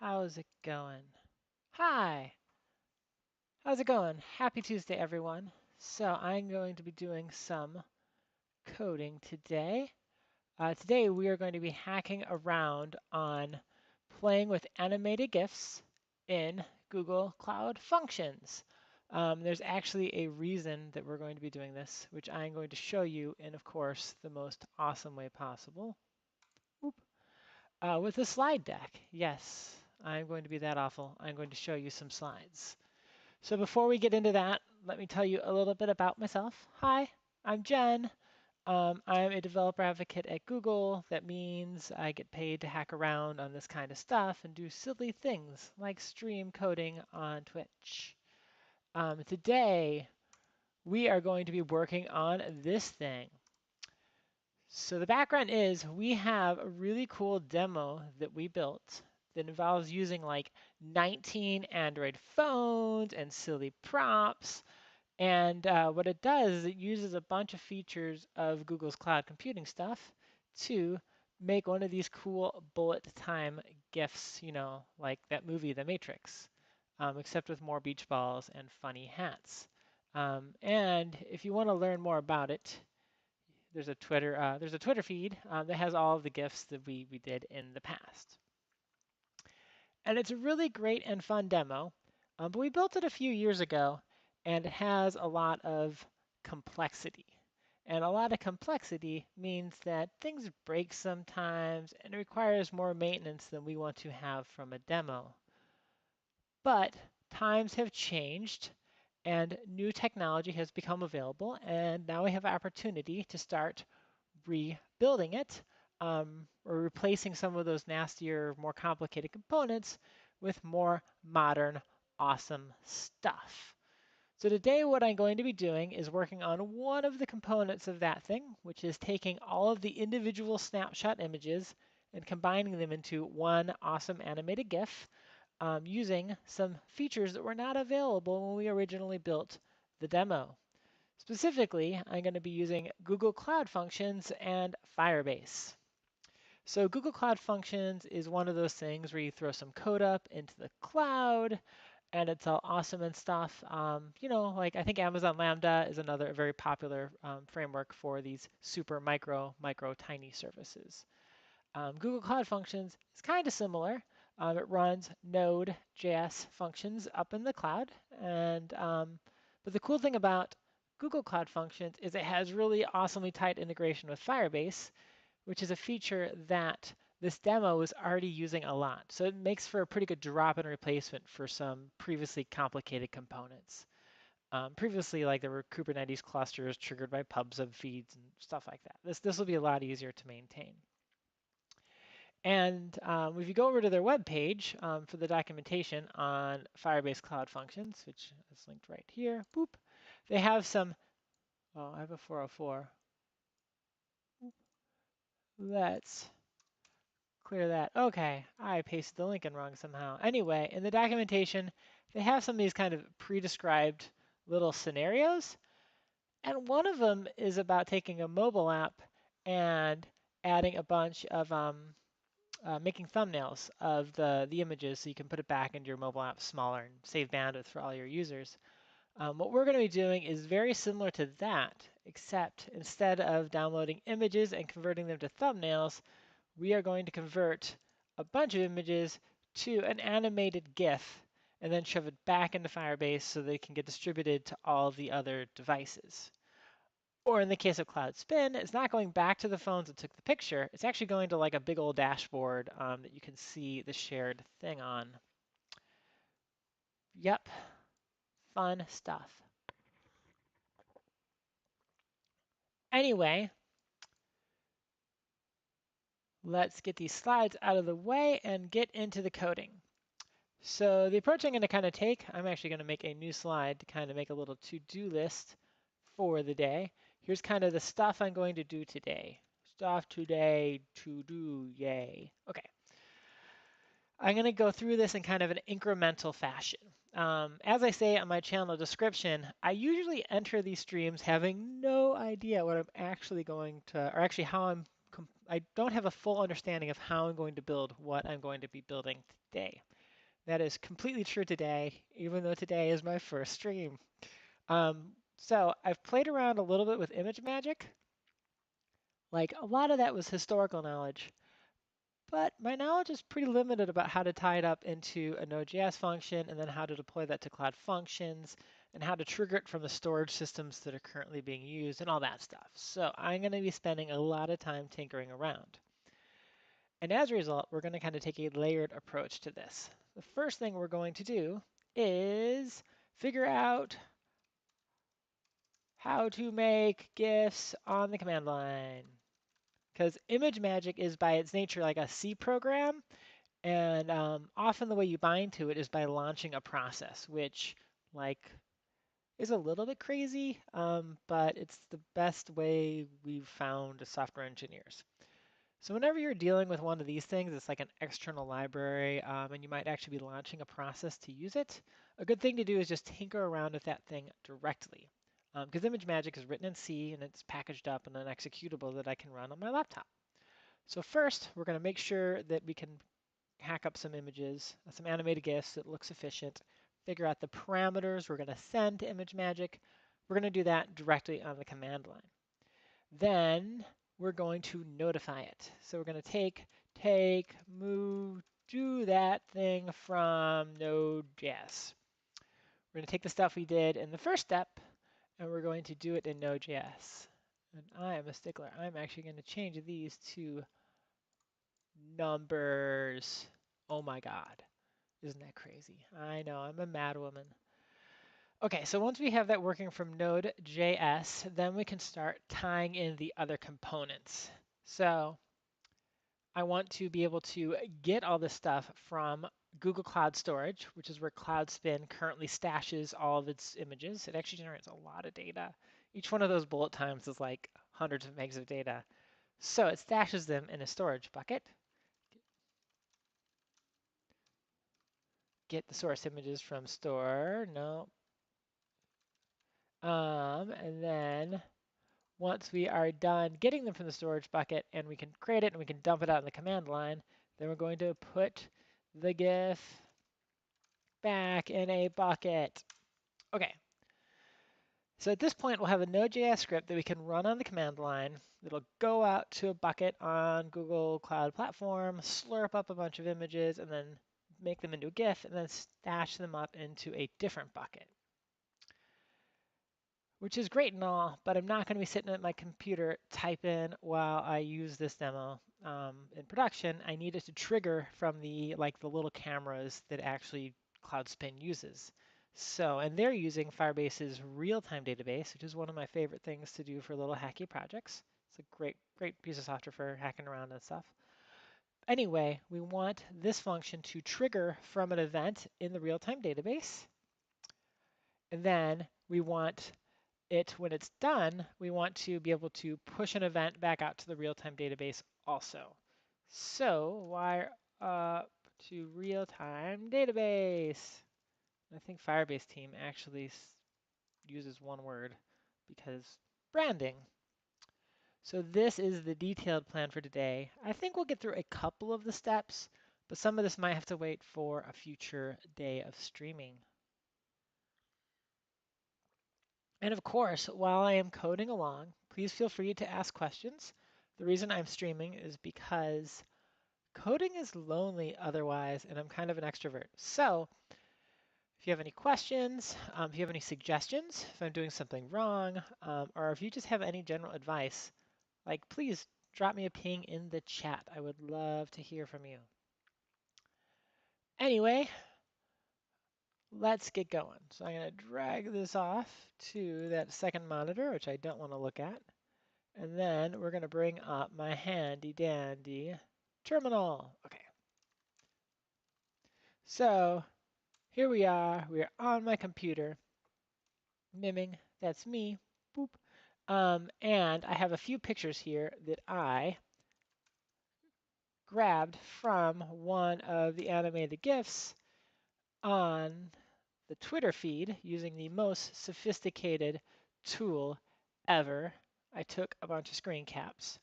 How's it going? Hi, how's it going? Happy Tuesday, everyone. So I'm going to be doing some coding today. Today we are going to be hacking around on playing with animated GIFs in Google Cloud Functions. There's actually a reason that we're going to be doing this, which I'm going to show you in, of course, the most awesome way possible. Oop. With a slide deck. Yes, I'm going to be that awful. I'm going to show you some slides. So before we get into that, let me tell you a little bit about myself. Hi, I'm Jen. I'm a developer advocate at Google. That means I get paid to hack around on this kind of stuff and do silly things like stream coding on Twitch. Today, we are going to be working on this thing. So the background is we have a really cool demo that we built that involves using like 19 Android phones and silly props. And what it does is it uses a bunch of features of Google's cloud computing stuff to make one of these cool bullet time GIFs, like that movie, The Matrix, except with more beach balls and funny hats. And if you want to learn more about it, there's a Twitter feed that has all of the GIFs that we did in the past. And it's a really great and fun demo, but we built it a few years ago, and it has a lot of complexity. And a lot of complexity means that things break sometimes and it requires more maintenance than we want to have from a demo. But times have changed and new technology has become available, and now we have opportunity to start rebuilding it or replacing some of those nastier, more complicated components with more modern, awesome stuff. So today what I'm going to be doing is working on one of the components of that thing, which is taking all of the individual snapshot images and combining them into one awesome animated GIF using some features that were not available when we originally built the demo. Specifically, I'm going to be using Google Cloud Functions and Firebase. So Google Cloud Functions is one of those things where you throw some code up into the cloud and it's all awesome and stuff. Like I think Amazon Lambda is another very popular framework for these super micro, tiny services. Google Cloud Functions is kind of similar. It runs node.js functions up in the cloud. But the cool thing about Google Cloud Functions is it has really awesomely tight integration with Firebase, which is a feature that this demo is already using a lot. So it makes for a pretty good drop-in replacement for some previously complicated components. Previously, like there were Kubernetes clusters triggered by pub/sub feeds and stuff like that. This will be a lot easier to maintain. And if you go over to their webpage for the documentation on Firebase Cloud Functions, which is linked right here, boop, they have some, oh, I have a 404. Let's clear that. Okay, I pasted the link in wrong somehow. Anyway, in the documentation, they have some of these kind of pre-described little scenarios. And one of them is about taking a mobile app and adding a bunch of making thumbnails of the images so you can put it back into your mobile app smaller and save bandwidth for all your users. What we're going to be doing is very similar to that, except instead of downloading images and converting them to thumbnails, we are going to convert a bunch of images to an animated GIF and then shove it back into Firebase so they can get distributed to all the other devices. Or in the case of Cloud Spin, it's not going back to the phones that took the picture. It's actually going to like a big old dashboard that you can see the shared thing on. Yep, fun stuff. Anyway, let's get these slides out of the way and get into the coding. So the approach I'm going to kind of take, I'm actually going to make a new slide to kind of make a little to-do list for the day. Here's kind of the stuff I'm going to do today. Stuff today to do, yay. Okay. I'm going to go through this in kind of an incremental fashion. As I say on my channel description, I usually enter these streams having no idea what I'm actually going to, or actually how I'm I don't have a full understanding of how I'm going to build what I'm going to be building today. That is completely true today, even though today is my first stream. So I've played around a little bit with ImageMagick. Like a lot of that was historical knowledge, but my knowledge is pretty limited about how to tie it up into a node.js function and then how to deploy that to Cloud Functions and how to trigger it from the storage systems that are currently being used and all that stuff. So I'm going to be spending a lot of time tinkering around. And as a result, we're going to kind of take a layered approach to this. The first thing we're going to do is figure out how to make gifs on the command line. Because ImageMagick is by its nature like a C program, and often the way you bind to it is by launching a process, which like is a little bit crazy, but it's the best way we've found as software engineers. So whenever you're dealing with one of these things, it's like an external library, and you might actually be launching a process to use it. A good thing to do is just tinker around with that thing directly, because ImageMagick is written in C and it's packaged up in an executable that I can run on my laptop. So first, we're going to make sure that we can hack up some images, some animated GIFs that looks efficient, figure out the parameters we're going to send to ImageMagick. We're going to do that directly on the command line. Then we're going to notify it. So we're going to take, move, do that thing from node.js. We're going to take the stuff we did in the first step, and we're going to do it in node.js. And I am a stickler. I'm actually going to change these to numbers. Oh my God. Isn't that crazy? I know, I'm a mad woman. Okay, so once we have that working from node.js, then we can start tying in the other components. So I want to be able to get all this stuff from Google Cloud Storage, which is where CloudSpin currently stashes all of its images. It actually generates a lot of data. Each one of those bullet times is like hundreds of megs of data. So it stashes them in a storage bucket. Get the source images from store. No. And then once we are done getting them from the storage bucket and we can create it and we can dump it out in the command line, then we're going to put the GIF back in a bucket. Okay. So at this point, we'll have a Node.js script that we can run on the command line. It'll go out to a bucket on Google Cloud Platform, slurp up a bunch of images, and then make them into a GIF, and then stash them up into a different bucket. Which is great and all, but I'm not going to be sitting at my computer typing while I use this demo in production. I need it to trigger from the little cameras that actually CloudSpin uses. So, and they're using Firebase's real-time database, which is one of my favorite things to do for little hacky projects. It's a great piece of software for hacking around and stuff. Anyway, we want this function to trigger from an event in the real-time database. And then we want when it's done, we want to be able to push an event back out to the real-time database also. So wire up to real-time database. I think Firebase team actually uses one word because branding. So this is the detailed plan for today. I think we'll get through a couple of the steps, but some of this might have to wait for a future day of streaming. And of course, while I am coding along, please feel free to ask questions. The reason I'm streaming is because coding is lonely otherwise, and I'm kind of an extrovert. So if you have any questions, if you have any suggestions, if I'm doing something wrong, or if you just have any general advice, please drop me a ping in the chat. I would love to hear from you. Anyway, let's get going. So I'm going to drag this off to that second monitor, which I don't want to look at. And then we're going to bring up my handy dandy terminal. Okay. So here we are. We are on my computer. Miming, that's me. Boop. And I have a few pictures here that I grabbed from one of the animated GIFs on the Twitter feed using the most sophisticated tool ever. I took a bunch of screen caps.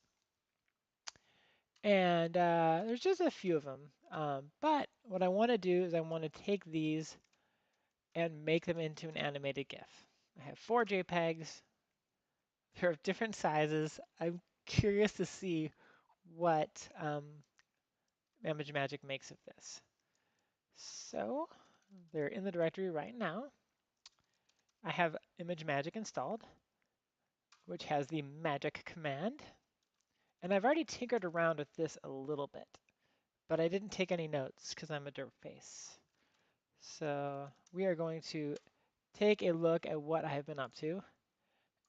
And there's just a few of them. But what I want to do is I want to take these and make them into an animated GIF. I have 4 JPEGs. They're of different sizes. I'm curious to see what ImageMagick makes of this. So they're in the directory right now. I have ImageMagick installed, which has the magic command. And I've already tinkered around with this a little bit, but I didn't take any notes because I'm a derp face. So we are going to take a look at what I have been up to.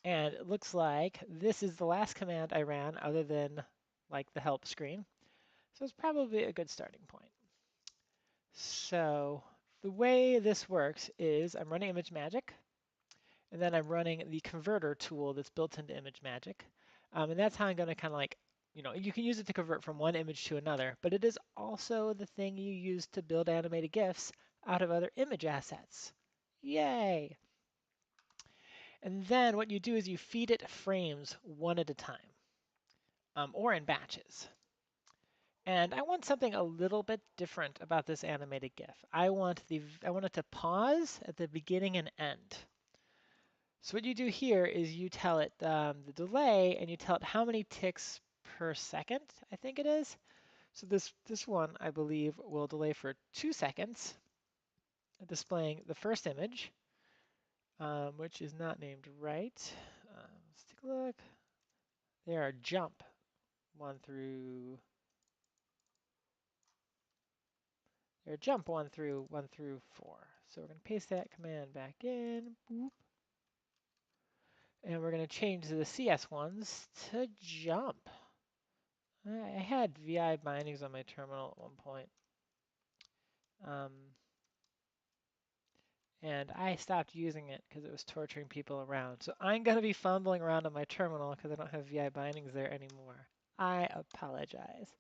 And it looks like this is the last command I ran other than like the help screen. So it's probably a good starting point. So the way this works is I'm running ImageMagick, and then I'm running the converter tool that's built into ImageMagick. And that's how I'm going to kind of like, you can use it to convert from one image to another, but it is also the thing you use to build animated GIFs out of other image assets. Yay! And then what you do is you feed it frames one at a time, or in batches. And I want something a little bit different about this animated GIF. I want it to pause at the beginning and end. So what you do here is you tell it the delay, and you tell it how many ticks per second, I think it is. So this one, I believe, will delay for 2 seconds, displaying the first image, which is not named right. Let's take a look. There are jump 1 through 4. So we're going to paste that command back in. Boop. And we're going to change the CS ones to jump. I had VI bindings on my terminal at one point. And I stopped using it because it was torturing people around. So I'm going to be fumbling around on my terminal because I don't have VI bindings there anymore. I apologize.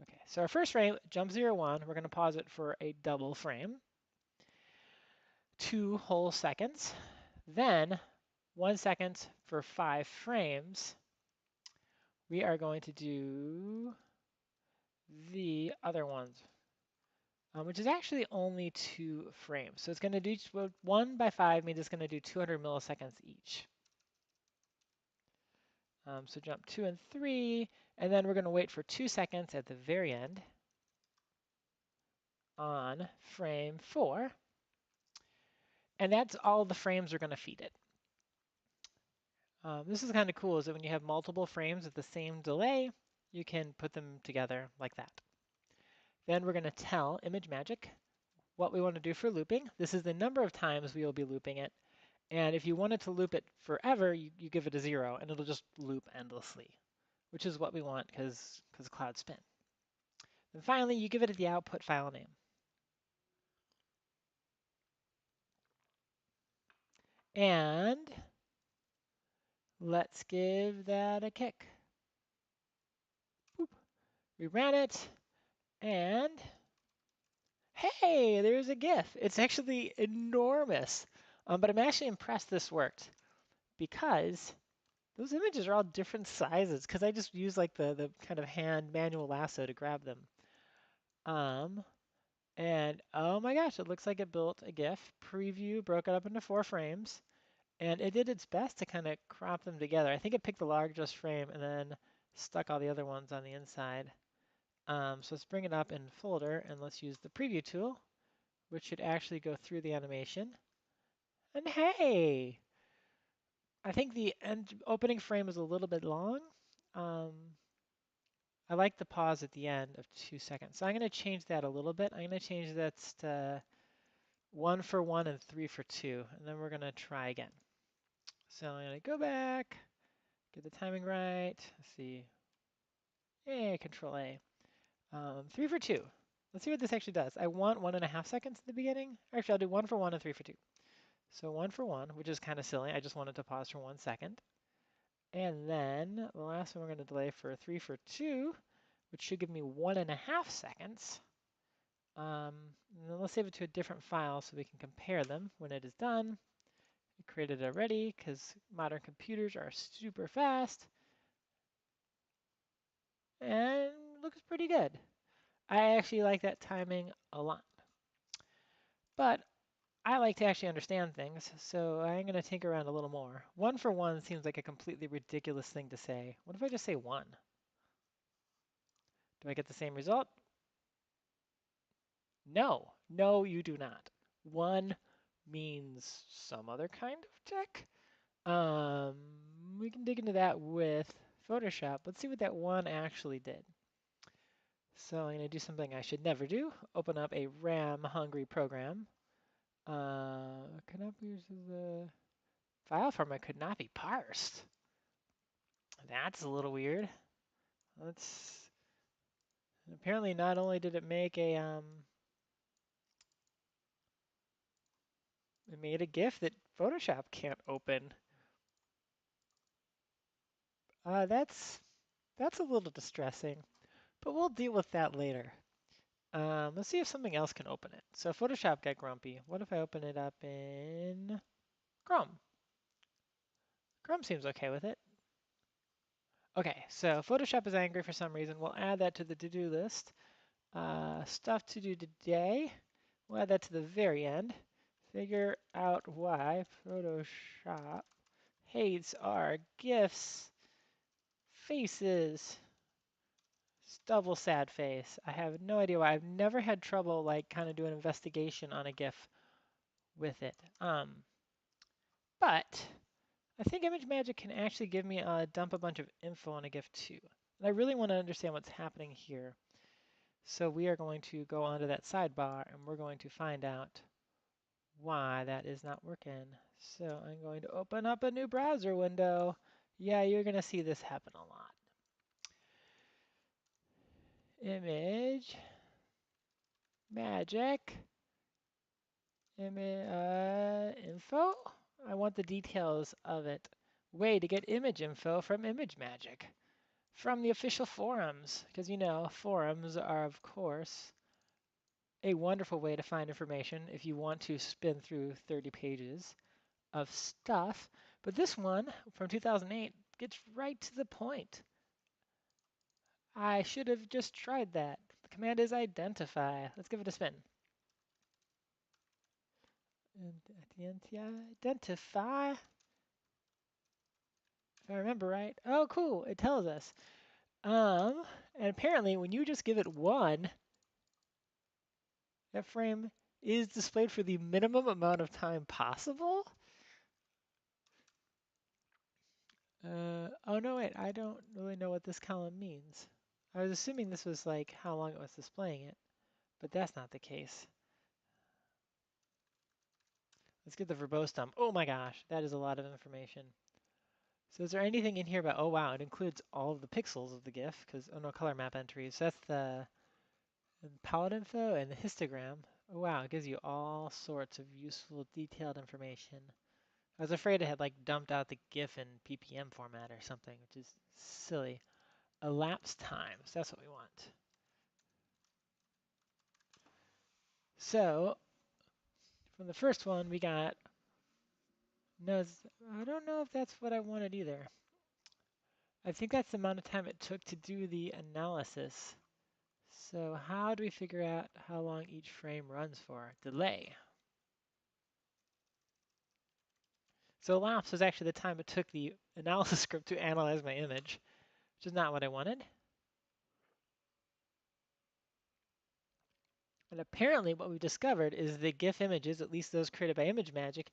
Okay, so our first frame, jump 0, 1, we're going to pause it for a double frame. 2 whole seconds. Then 1 second for 5 frames. We are going to do the other ones, which is actually only 2 frames. So it's going to do 1 by 5 means it's going to do 200 milliseconds each. So jump 2 and 3, and then we're going to wait for 2 seconds at the very end on frame 4. And that's all the frames we're going to feed it. This is kind of cool, is that when you have multiple frames with the same delay, you can put them together like that. Then we're going to tell ImageMagick what we want to do for looping. This is the number of times we will be looping it. And if you wanted to loop it forever, you give it a 0, and it'll just loop endlessly, which is what we want because cloud spin. And finally, you give it the output file name. And let's give that a kick. Boop. We ran it, and hey, there's a GIF. It's actually enormous, but I'm actually impressed this worked because those images are all different sizes because I just use like the kind of hand manual lasso to grab them. And oh my gosh, it looks like it built a GIF. Preview broke it up into 4 frames, and it did its best to kind of crop them together. I think it picked the largest frame and then stuck all the other ones on the inside. So let's bring it up in folder, and let's use the preview tool, which should actually go through the animation. And hey, I think the opening frame is a little bit long. I like the pause at the end of 2 seconds. So I'm going to change that a little bit. I'm going to change that to 1 for 1 and 3 for 2. And then we're going to try again. So I'm going to go back, get the timing right. Let's see. Hey, Control A. 3 for 2. Let's see what this actually does. I want 1.5 seconds at the beginning. Actually, I'll do 1 for 1 and 3 for 2. So 1 for 1, which is kind of silly. I just wanted to pause for 1 second. And then the last one we're going to delay for 3 for 2, which should give me 1.5 seconds. And then let's save it to a different file so we can compare them when it is done. We created it already because modern computers are super fast. and looks pretty good. I actually like that timing a lot. But I like to actually understand things, so I'm going to tinker around a little more. 1 for 1 seems like a completely ridiculous thing to say. What if I just say 1? Do I get the same result? No. No, you do not. 1 means some other kind of check. We can dig into that with Photoshop. Let's see what that 1 actually did. So I'm going to do something I should never do. Open up a RAM-hungry program. Cannot be used as a file format could not be parsed. That's a little weird. Let's. Apparently, not only did it make a it made a GIF that Photoshop can't open. That's a little distressing, but we'll deal with that later. Let's see if something else can open it. So Photoshop got grumpy. What if I open it up in Chrome? Chrome seems okay with it. Okay, so Photoshop is angry for some reason. We'll add that to the to-do list. Stuff to do today. We'll add that to the very end. Figure out why Photoshop hates our GIFs. Faces. Double sad face. I have no idea why. I've never had trouble like kind of doing an investigation on a GIF with it. But I think ImageMagick can actually give me dump a bunch of info on a GIF too. And I really want to understand what's happening here. So we are going to go onto that sidebar and we're going to find out why that is not working. So I'm going to open up a new browser window. Yeah, you're going to see this happen a lot. Image, magic, info. I want the details of it. Way to get image info from ImageMagick. From the official forums, because you know, forums are, of course, a wonderful way to find information if you want to spin through 30 pages of stuff. But this one from 2008 gets right to the point. I should have just tried that. The command is identify. Let's give it a spin. And identify. If I remember right. Oh, cool. It tells us. And apparently when you just give it 1, that frame is displayed for the minimum amount of time possible. Oh no, wait, I don't really know what this column means. I was assuming this was like how long it was displaying it, but that's not the case. Let's get the verbose dump. Oh my gosh, that is a lot of information. So is there anything in here about, oh wow, it includes all of the pixels of the GIF, because, oh no, color map entries. So that's the palette info and the histogram. Oh wow, it gives you all sorts of useful detailed information. I was afraid it had like dumped out the GIF in PPM format or something, which is silly. Elapsed times, that's what we want. So from the first one, we got, no, I don't know if that's what I wanted either. I think that's the amount of time it took to do the analysis. So how do we figure out how long each frame runs for? Delay. So elapsed was actually the time it took the analysis script to analyze my image, which is not what I wanted. And apparently what we've discovered is the GIF images, at least those created by ImageMagick,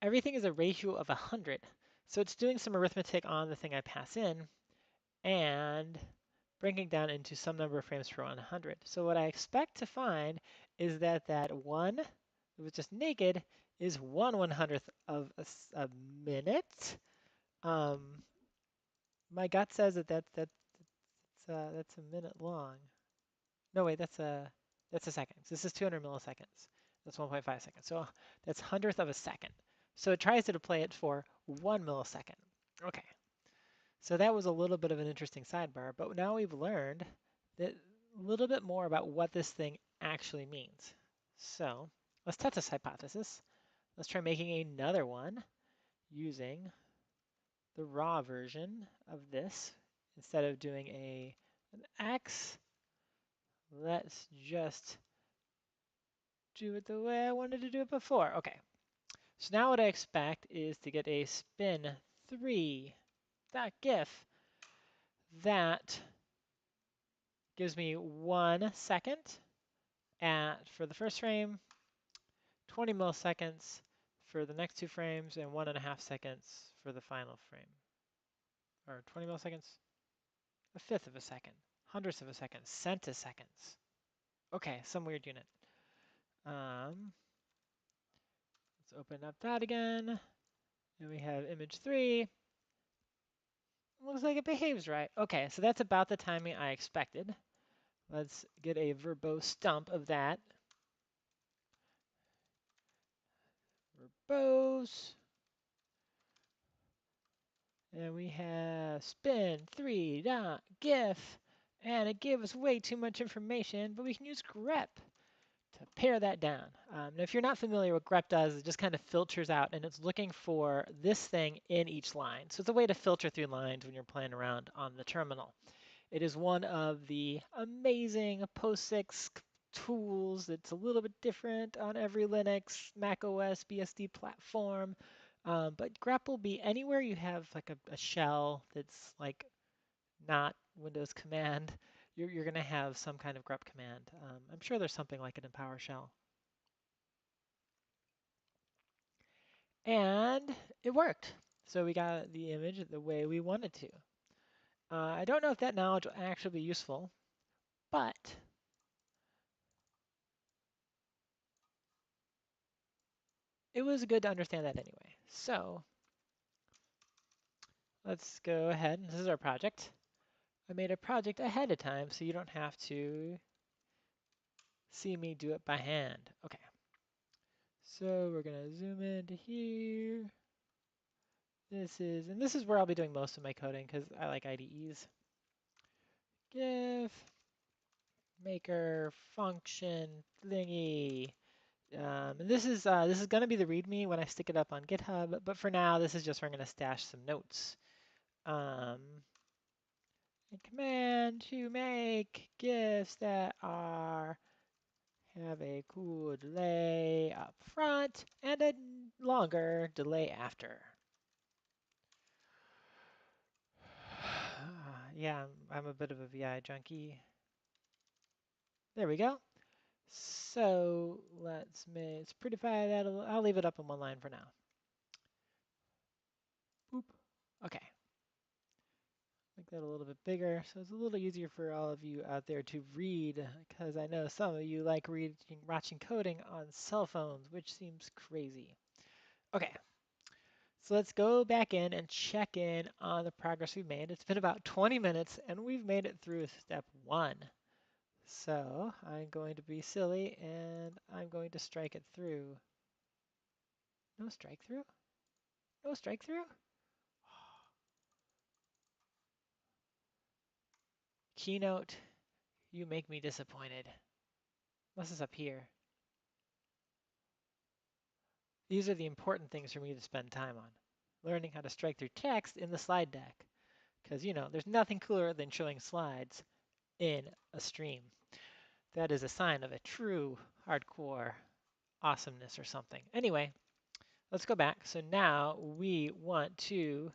everything is a ratio of 100. So it's doing some arithmetic on the thing I pass in and breaking down into some number of frames per 100. So what I expect to find is that that 1 that was just naked is 1/100th of a minute. My gut says that that's a minute long. No, wait, that's a second. So this is 200 milliseconds. That's 1.5 seconds. So that's 100th of a second. So it tries to play it for 1 millisecond. Okay. So that was a little bit of an interesting sidebar, but now we've learned that a little bit more about what this thing actually means. So let's test this hypothesis. Let's try making another one using the raw version of this instead of doing a an X. Let's just do it the way I wanted to do it before. Okay. So now what I expect is to get a spin3.gif that gives me 1 second for the first frame, 20 milliseconds for the next 2 frames, and 1.5 seconds for the final frame. Or 20 milliseconds, a fifth of a second, hundredths of a second, centiseconds. Okay, some weird unit. Let's open up that again. And we have image 3. Looks like it behaves right. Okay, so that's about the timing I expected. Let's get a verbose stump of that. Verbose. And we have spin3.gif. And it gave us way too much information, but we can use grep to pare that down. Now, if you're not familiar with what grep does, it just kind of filters out, and it's looking for this thing in each line. So it's a way to filter through lines when you're playing around on the terminal. It is one of the amazing POSIX tools that's a little bit different on every Linux, Mac OS, BSD platform. But grep will be anywhere you have like a shell that's like not Windows command. You're going to have some kind of grep command. I'm sure there's something like it in PowerShell. And it worked. So we got the image the way we wanted to. I don't know if that knowledge will actually be useful, but it was good to understand that anyway. So let's go ahead. This is our project. I made a project ahead of time so you don't have to see me do it by hand. Okay. So we're going to zoom into here. This is where I'll be doing most of my coding because I like IDEs. GIF, maker, function, thingy. And this is going to be the README when I stick it up on GitHub, but for now, this is just where I'm going to stash some notes. And command to make GIFs that have a cool delay up front and a longer delay after. Yeah, I'm a bit of a VI junkie. There we go. So let's prettify that. I'll leave it up in one line for now. Boop. Okay. Make that a little bit bigger so it's a little easier for all of you out there to read, because I know some of you like watching coding on cell phones, which seems crazy. Okay. So let's go back in and check in on the progress we've made. It's been about 20 minutes and we've made it through step 1. So I'm going to be silly and I'm going to strike it through. No strike through? No strike through? Keynote, you make me disappointed. What's this up here? These are the important things for me to spend time on. Learning how to strike through text in the slide deck. Because, you know, there's nothing cooler than showing slides in a stream. That is a sign of a true hardcore awesomeness or something. Anyway, let's go back. So now we want to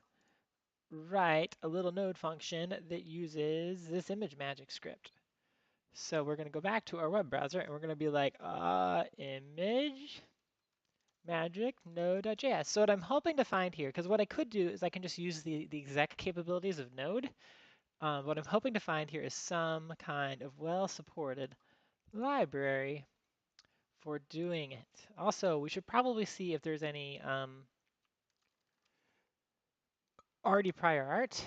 write a little node function that uses this ImageMagick script. So we're going to go back to our web browser and we're going to be like, ImageMagick node.js. So what I'm hoping to find here, because what I could do is I can just use the exec capabilities of Node. What I'm hoping to find here is some kind of well-supported library for doing it. Also, we should probably see if there's any already prior art,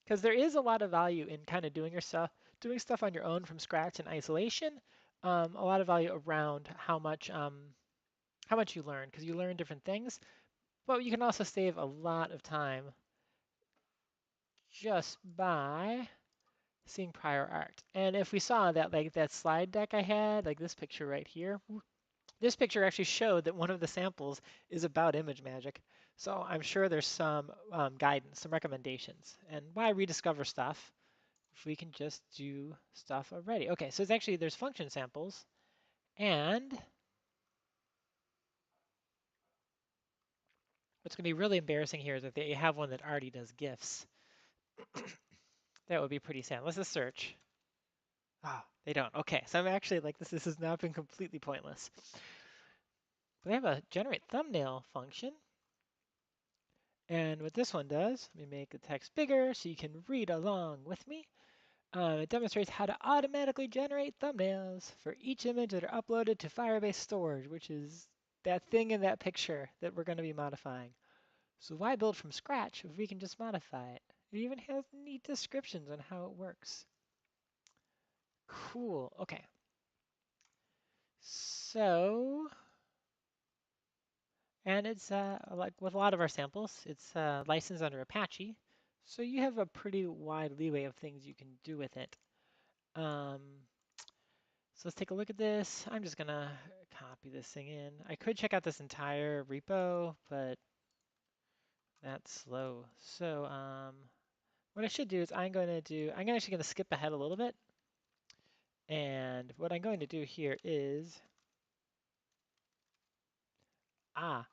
because there is a lot of value in kind of doing stuff on your own from scratch in isolation. A lot of value around how much you learn, because you learn different things, but you can also save a lot of time just by seeing prior art. And if we saw that, like that slide deck I had, like this picture right here, this picture actually showed that one of the samples is about ImageMagick. So I'm sure there's some guidance, some recommendations. And why rediscover stuff if we can just do stuff already? Okay, so it's actually, there's function samples, and what's going to be really embarrassing here is if you have one that already does gifs. That would be pretty sad. Let's just search. Ah, they don't. Okay, so I'm actually like, this has now been completely pointless. But they have a generate thumbnail function. And what this one does, let me make the text bigger so you can read along with me. It demonstrates how to automatically generate thumbnails for each image that are uploaded to Firebase storage, which is that thing in that picture that we're going to be modifying. So why build from scratch if we can just modify it? It even has neat descriptions on how it works. Cool. Okay. So, and it's like with a lot of our samples, it's licensed under Apache. So you have a pretty wide leeway of things you can do with it. So let's take a look at this. I'm just gonna copy this thing in. I could check out this entire repo, but that's slow. So what I should do is I'm actually gonna skip ahead a little bit. And what I'm going to do here is, I'm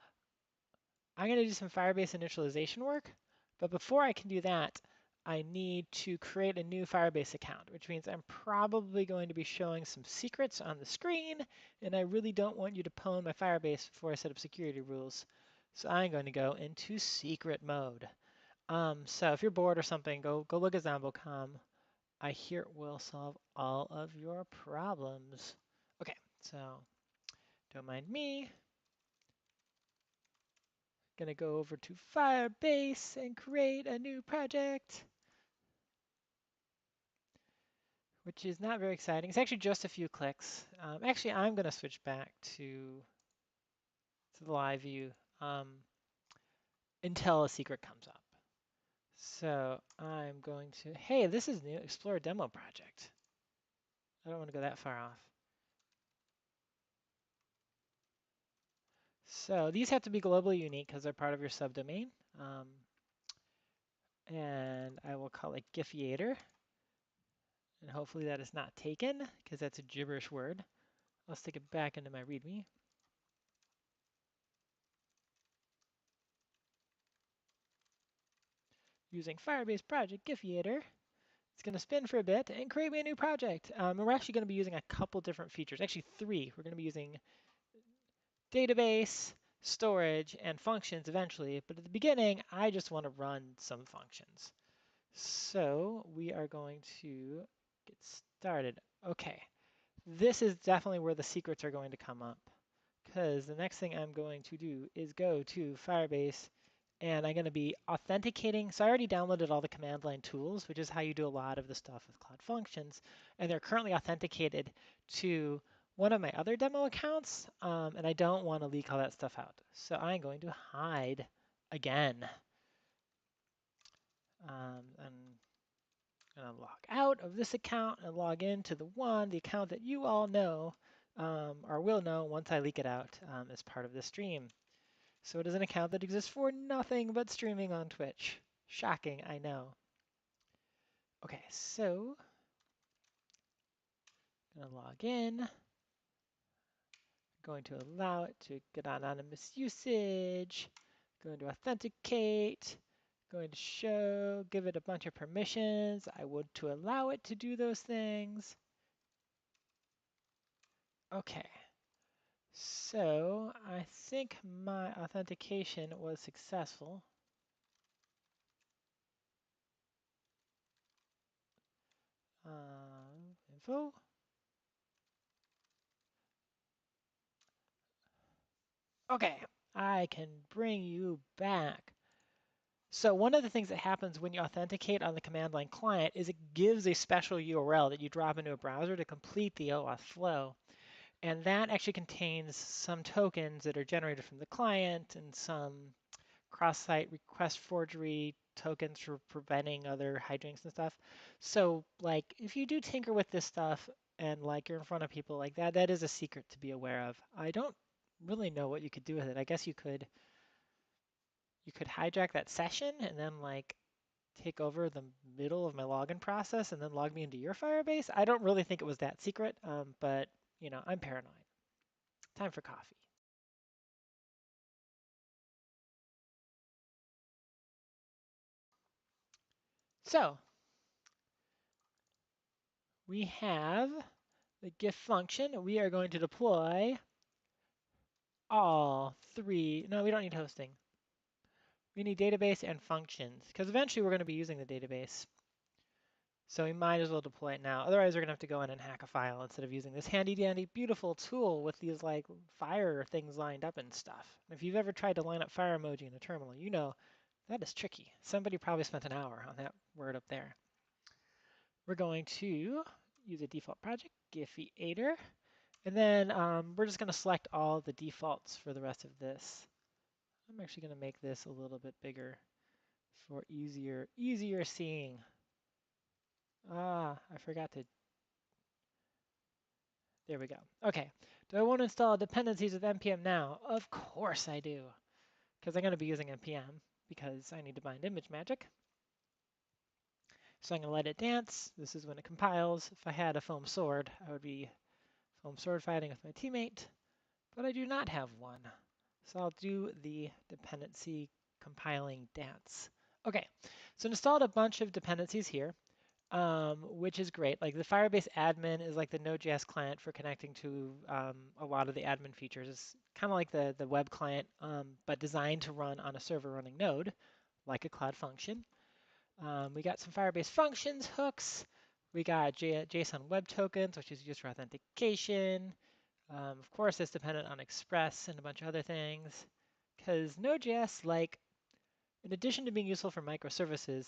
gonna do some Firebase initialization work. But before I can do that, I need to create a new Firebase account, which means I'm probably going to be showing some secrets on the screen, and I really don't want you to pwn my Firebase before I set up security rules. So I'm going to go into secret mode. So if you're bored or something, go look at Zombocom. I hear it will solve all of your problems. Okay, so don't mind me. Gonna go over to Firebase and create a new project, which is not very exciting. It's actually just a few clicks. Actually, I'm gonna switch back to the live view until a secret comes up. So I'm going to, hey, this is new, explore a demo project. I don't want to go that far off. So these have to be globally unique because they're part of your subdomain. And I will call it Gifiator. And hopefully that is not taken because that's a gibberish word. I'll stick it back into my README. Using Firebase project Gifiator. It's going to spin for a bit and create me a new project. And we're actually going to be using a couple different features, actually 3. We're going to be using database, storage, and functions eventually. But at the beginning, I just want to run some functions. So we are going to get started. Okay, this is definitely where the secrets are going to come up, because the next thing I'm going to do is go to Firebase, and I'm going to be authenticating. So I already downloaded all the command line tools, which is how you do a lot of the stuff with Cloud Functions, and they're currently authenticated to one of my other demo accounts, and I don't want to leak all that stuff out. So I'm going to hide again. And I'm going to log out of this account and log into the account that you all know, or will know once I leak it out as part of this stream. So it is an account that exists for nothing but streaming on Twitch. Shocking, I know. Okay, so I'm going to log in. Going to allow it to get anonymous usage. Going to authenticate. Going to show, give it a bunch of permissions. I would to allow it to do those things. Okay. So I think my authentication was successful. Info. Okay, I can bring you back. So one of the things that happens when you authenticate on the command line client is it gives a special URL that you drop into a browser to complete the OAuth flow. And that actually contains some tokens that are generated from the client and some cross-site request forgery tokens for preventing other hijinks and stuff. So like if you do tinker with this stuff and like you're in front of people like that, that is a secret to be aware of. I don't really know what you could do with it. I guess you could you could hijack that session and then like take over the middle of my login process and then log me into your Firebase. I don't really think it was that secret, but you know, I'm paranoid. Time for coffee. So we have the GIF function. We are going to deploy all three. No, we don't need hosting. We need database and functions because eventually we're going to be using the database. So we might as well deploy it now. Otherwise, we're going to have to go in and hack a file instead of using this handy dandy beautiful tool with these like fire things lined up and stuff. If you've ever tried to line up fire emoji in a terminal, you know that is tricky. Somebody probably spent an hour on that word up there. We're going to use a default project, Giffiator, and then we're just going to select all the defaults for the rest of this. I'm actually going to make this a little bit bigger for easier seeing. I forgot to. There we go. Okay. Do I want to install dependencies with npm now? Of course I do, because I'm going to be using npm because I need to bind ImageMagick. So I'm going to let it dance. This is when it compiles. If I had a foam sword, I would be foam sword fighting with my teammate, but I do not have one. So I'll do the dependency compiling dance. Okay, so installed a bunch of dependencies here, which is great. Like the Firebase admin is like the node.js client for connecting to a lot of the admin features. It's kind of like the web client, but designed to run on a server running node, like a cloud function. We got some Firebase functions, hooks. We got JSON web tokens, which is used for authentication. Of course, it's dependent on Express and a bunch of other things. Because Node.js, like, in addition to being useful for microservices,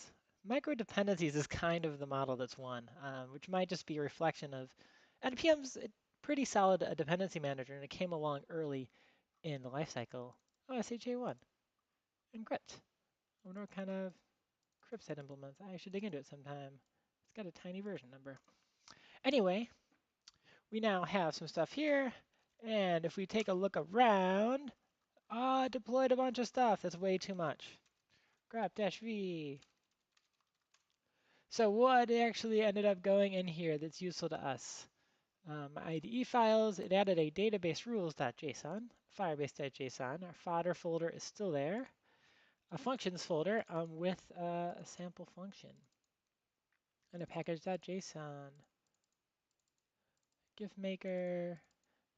microdependencies is kind of the model that's won, which might just be a reflection of NPM's a pretty solid dependency manager, and it came along early in the lifecycle. Oh, SHA1, encrypt. I wonder what kind of crypt set implements. I should dig into it sometime. It's got a tiny version number. Anyway, we now have some stuff here, and if we take a look around, deployed a bunch of stuff. That's way too much. grep-v. So what actually ended up going in here that's useful to us? IDE files, it added a database rules.json, firebase.json. Our fodder folder is still there. A functions folder with a sample function. And a package.json. GIFmaker.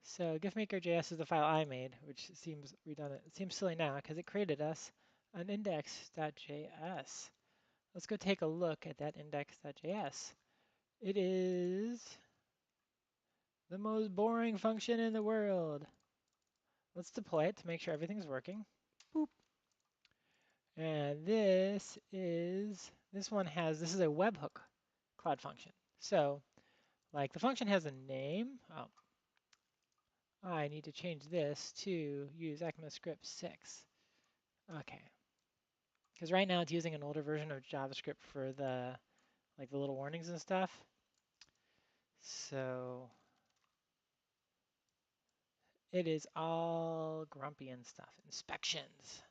So GIFmaker.js is the file I made, which seems redundant. It seems silly now because it created us an index.js. Let's go take a look at that index.js. It is the most boring function in the world. Let's deploy it to make sure everything's working. Boop. And this is a webhook cloud function. So like the function has a name. Oh, I need to change this to use ECMAScript 6. Okay. Because right now it's using an older version of JavaScript for the little warnings and stuff. So it is all grumpy and stuff. Inspections.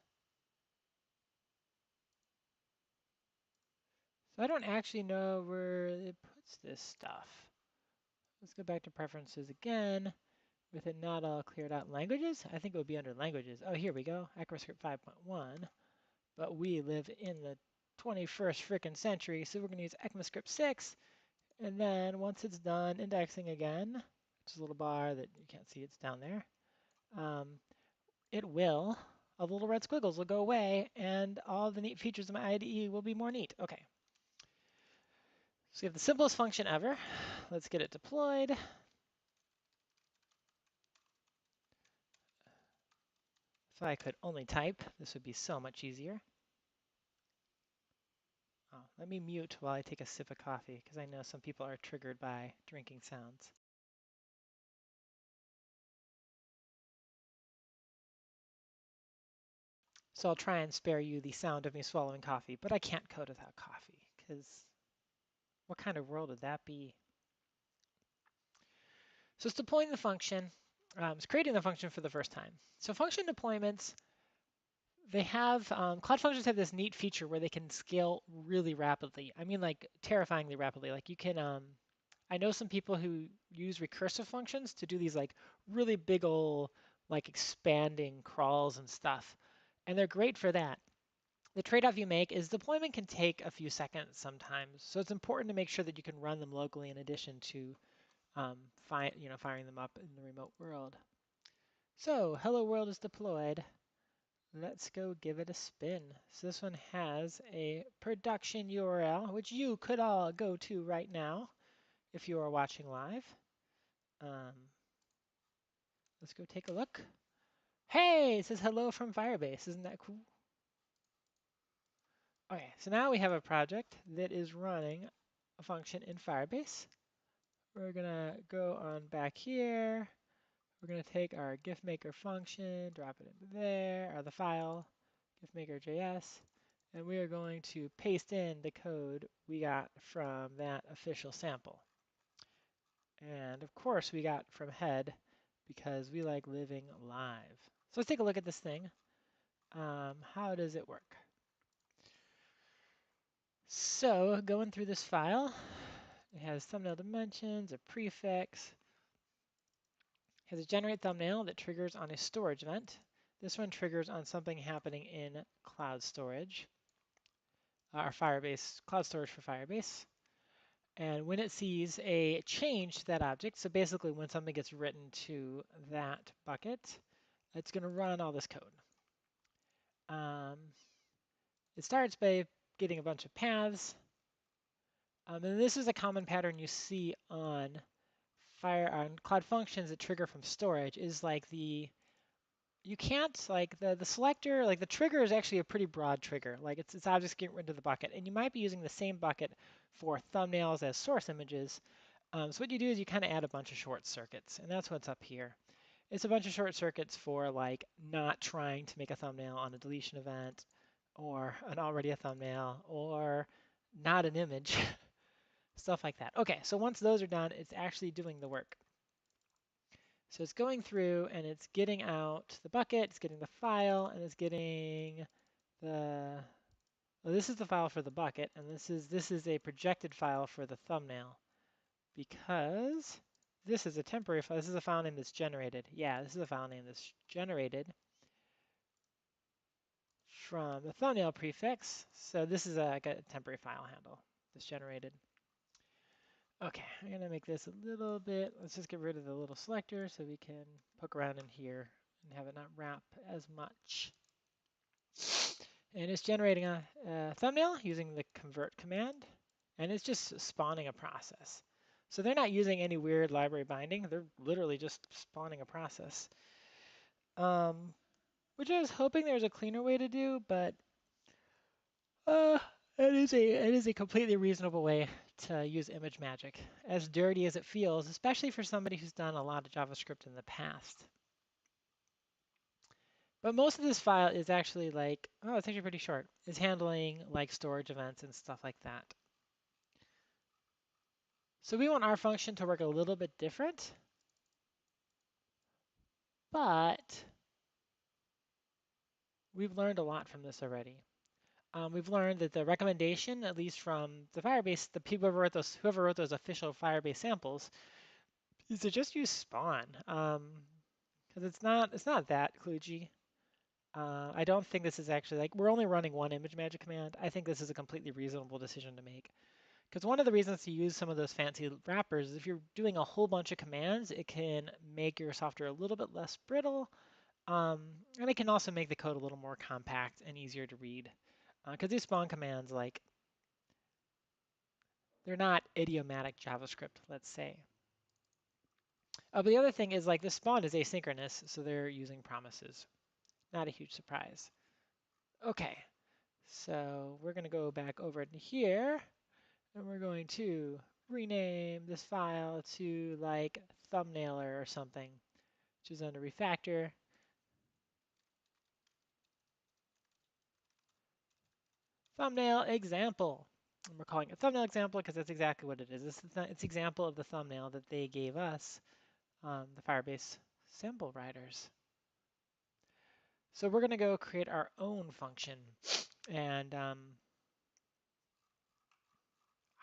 So I don't actually know where it puts this stuff. Let's go back to preferences again. With it not all cleared out. Languages? I think it would be under languages. Oh, here we go. ECMAScript 5.1. But we live in the 21st frickin' century, so we're going to use ECMAScript 6. And then once it's done indexing again, which is a little bar that you can't see, it's down there, all the little red squiggles will go away, and all the neat features of my IDE will be more neat. Okay. So we have the simplest function ever. Let's get it deployed. If I could only type, this would be so much easier. Oh, let me mute while I take a sip of coffee, because I know some people are triggered by drinking sounds. So I'll try and spare you the sound of me swallowing coffee, but I can't code without coffee, because what kind of world would that be? So it's deploying the function. It's creating the function for the first time. So function deployments, they have Cloud Functions have this neat feature where they can scale really rapidly. I mean, like terrifyingly rapidly. Like you can, I know some people who use recursive functions to do these like really big ol' like expanding crawls and stuff, and they're great for that. The trade-off you make is deployment can take a few seconds sometimes, so it's important to make sure that you can run them locally in addition to firing them up in the remote world. So hello world is deployed. Let's go give it a spin. So this one has a production URL, which you could all go to right now if you are watching live. Let's go take a look. Hey, it says hello from Firebase. Isn't that cool? Okay, so now we have a project that is running a function in Firebase. We're gonna go on back here. We're gonna take our gifmaker function, drop it into there, or the file, gifmaker.js, and we are going to paste in the code we got from that official sample. And of course we got from head because we like living live. So let's take a look at this thing. How does it work? So going through this file, it has thumbnail dimensions, a prefix, has a generate thumbnail that triggers on a storage event. This one triggers on something happening in cloud storage, our Firebase, cloud storage for Firebase. And when it sees a change to that object, so basically when something gets written to that bucket, it's going to run all this code. It starts by getting a bunch of paths. And this is a common pattern you see on Cloud Functions that trigger from storage is like you can't, like the selector, like the trigger is actually a pretty broad trigger. Like it's objects getting rid of the bucket. And you might be using the same bucket for thumbnails as source images. So what you do is you kind of add a bunch of short circuits, and that's what's up here. It's a bunch of short circuits for like not trying to make a thumbnail on a deletion event or an already a thumbnail or not an image, stuff like that. Okay, so once those are done, it's actually doing the work. So it's going through and it's getting out the bucket, it's getting the file, and it's getting the, well, this is the file for the bucket, and this is a projected file for the thumbnail because this is a temporary file. This is a file name that's generated. Yeah, this is a file name that's generated from the thumbnail prefix. So this is a temporary file handle that's generated. Okay, I'm gonna make this a little bit, let's just get rid of the little selector so we can poke around in here and have it not wrap as much. And it's generating a thumbnail using the convert command, and it's just spawning a process. So they're not using any weird library binding, they're literally just spawning a process. Which I was hoping there was a cleaner way to do, but it is a completely reasonable way to use ImageMagick, as dirty as it feels, especially for somebody who's done a lot of JavaScript in the past. But most of this file is actually like, oh, it's actually pretty short. It's handling like storage events and stuff like that. So we want our function to work a little bit different, but we've learned a lot from this already. We've learned that the recommendation, at least from the Firebase, the people whoever wrote those official Firebase samples, is to just use spawn, because it's not that kludgy. I don't think this is actually like we're only running one ImageMagick command. I think this is a completely reasonable decision to make. Because one of the reasons to use some of those fancy wrappers is if you're doing a whole bunch of commands, it can make your software a little bit less brittle, and it can also make the code a little more compact and easier to read. Because these spawn commands, like, they're not idiomatic JavaScript, let's say. But the other thing is like this spawn is asynchronous, so they're using promises. Not a huge surprise. Okay, so we're going to go back over to here, and we're going to rename this file to like thumbnailer or something, which is under refactor. Thumbnail example. And we're calling it thumbnail example because that's exactly what it is. It's example of the thumbnail that they gave us, the Firebase sample writers. So we're going to go create our own function. And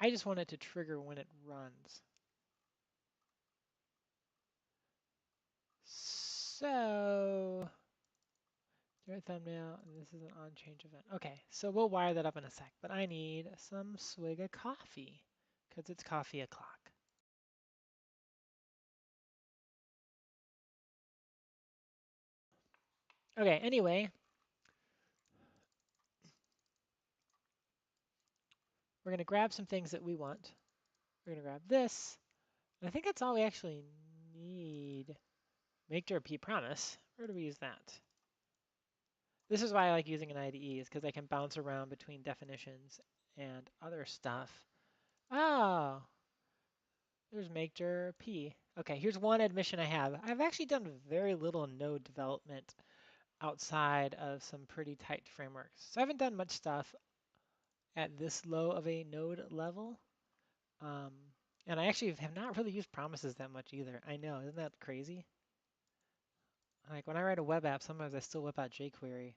I just want it to trigger when it runs. So, your thumbnail, and this is an on-change event. Okay, so we'll wire that up in a sec, but I need some swig of coffee because it's coffee o'clock. Okay, anyway, we're going to grab some things that we want. We're going to grab this. And I think that's all we actually need. Make to repeat promise. Where do we use that? This is why I like using an IDE, is because I can bounce around between definitions and other stuff. Oh, there's makedir p. Okay, here's one admission I have. I've actually done very little node development outside of some pretty tight frameworks. So I haven't done much stuff at this low of a node level. And I actually have not really used promises that much either. I know, isn't that crazy? Like when I write a web app, sometimes I still whip out jQuery,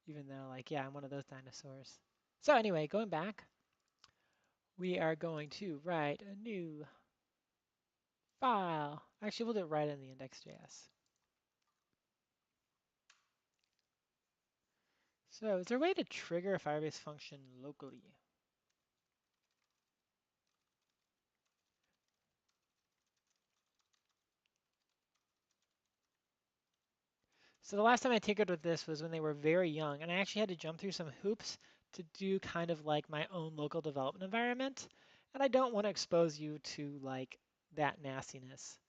even though like, yeah, I'm one of those dinosaurs. So anyway, going back, we are going to write a new file. Actually, we'll do it right in the index.js. So is there a way to trigger a Firebase function locally? So the last time I tinkered with this was when they were very young, and I actually had to jump through some hoops to do kind of like my own local development environment. And I don't want to expose you to like that nastiness.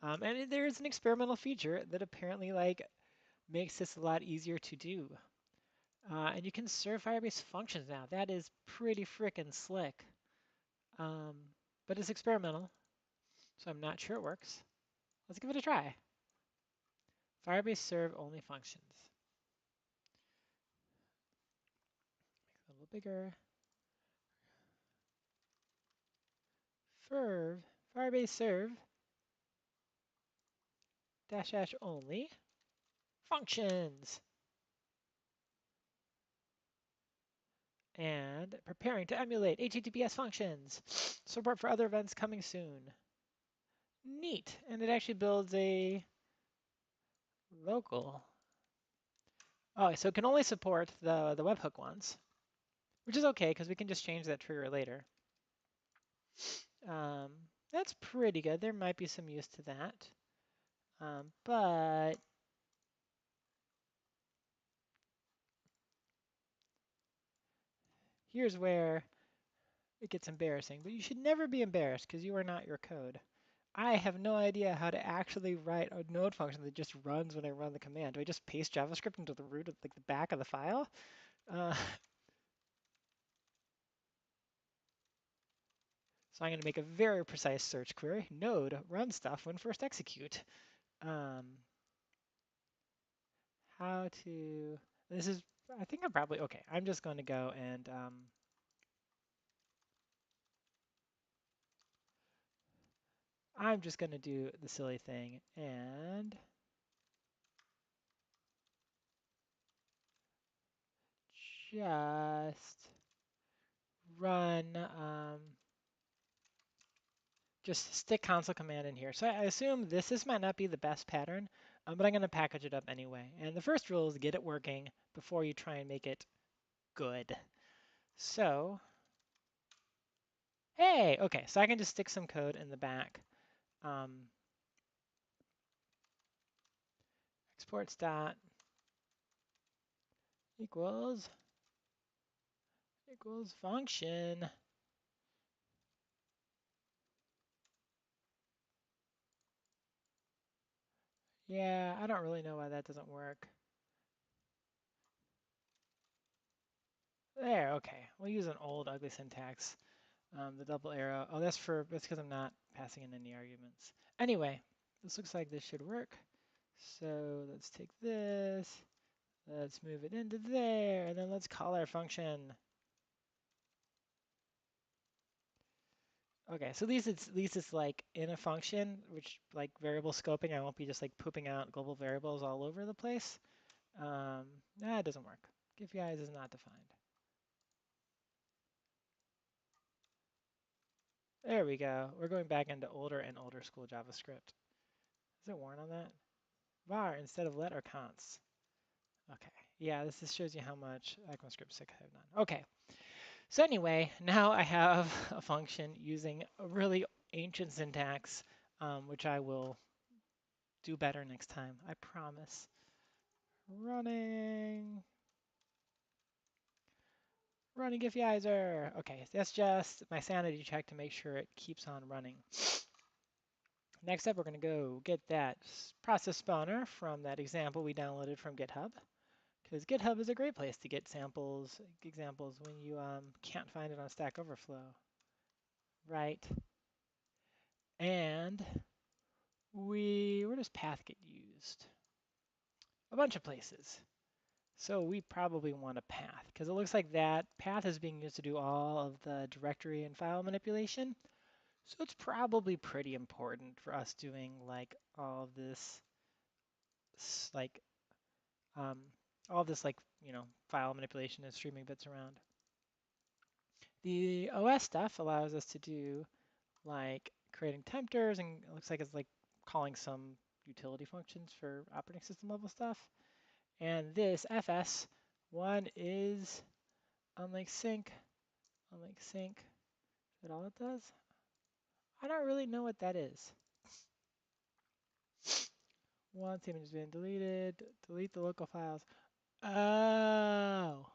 And there's an experimental feature that apparently like makes this a lot easier to do. And you can serve Firebase functions now. That is pretty frickin' slick. But it's experimental, so I'm not sure it works. Let's give it a try. Firebase serve only functions. Make it a little bigger. Firebase serve -- only functions. And preparing to emulate HTTPS functions. Support for other events coming soon. Neat. And it actually builds a local. Oh, so it can only support the webhook ones, which is okay because we can just change that trigger later. That's pretty good. There might be some use to that. But here's where it gets embarrassing. But you should never be embarrassed because you are not your code. I have no idea how to actually write a node function that just runs when I run the command. Do I just paste JavaScript into the root of like the back of the file? So I'm going to make a very precise search query. Node run stuff when first execute. How to, this is, I think I'm probably, okay, I'm just going to go and I'm just going to do the silly thing and just run, just stick console command in here. So I assume this might not be the best pattern, but I'm going to package it up anyway. And the first rule is get it working before you try and make it good. So, hey, okay, so I can just stick some code in the back. Exports dot equals function. Yeah, I don't really know why that doesn't work. There, okay. We'll use an old ugly syntax. The double arrow. Oh, that's because I'm not passing in any arguments. Anyway, this looks like this should work. So let's take this. Let's move it into there, and then let's call our function. Okay, so at least it's like in a function, which like variable scoping, I won't be just like pooping out global variables all over the place. Nah, it doesn't work. GIF is not defined. There we go. We're going back into older and older school JavaScript. Is it warn on that? Var instead of let or const. Okay. Yeah, this just shows you how much ECMAScript 6 I have done. Okay. So anyway, now I have a function using a really ancient syntax, which I will do better next time. I promise. Running giffizer. Okay, that's just my sanity check to make sure it keeps on running. Next up, we're going to go get that process spawner from that example we downloaded from GitHub, because GitHub is a great place to get examples when you can't find it on Stack Overflow, right? And where does path get used? A bunch of places. So we probably want a path, because it looks like that path is being used to do all of the directory and file manipulation. So it's probably pretty important for us doing like all of this, like all this file manipulation and streaming bits around. The OS stuff allows us to do like creating tempters, and it looks like it's like calling some utility functions for operating system level stuff. And this FS one is unlike sync. Is that all it does? I don't really know what that is. Once image has been deleted, delete the local files. Oh,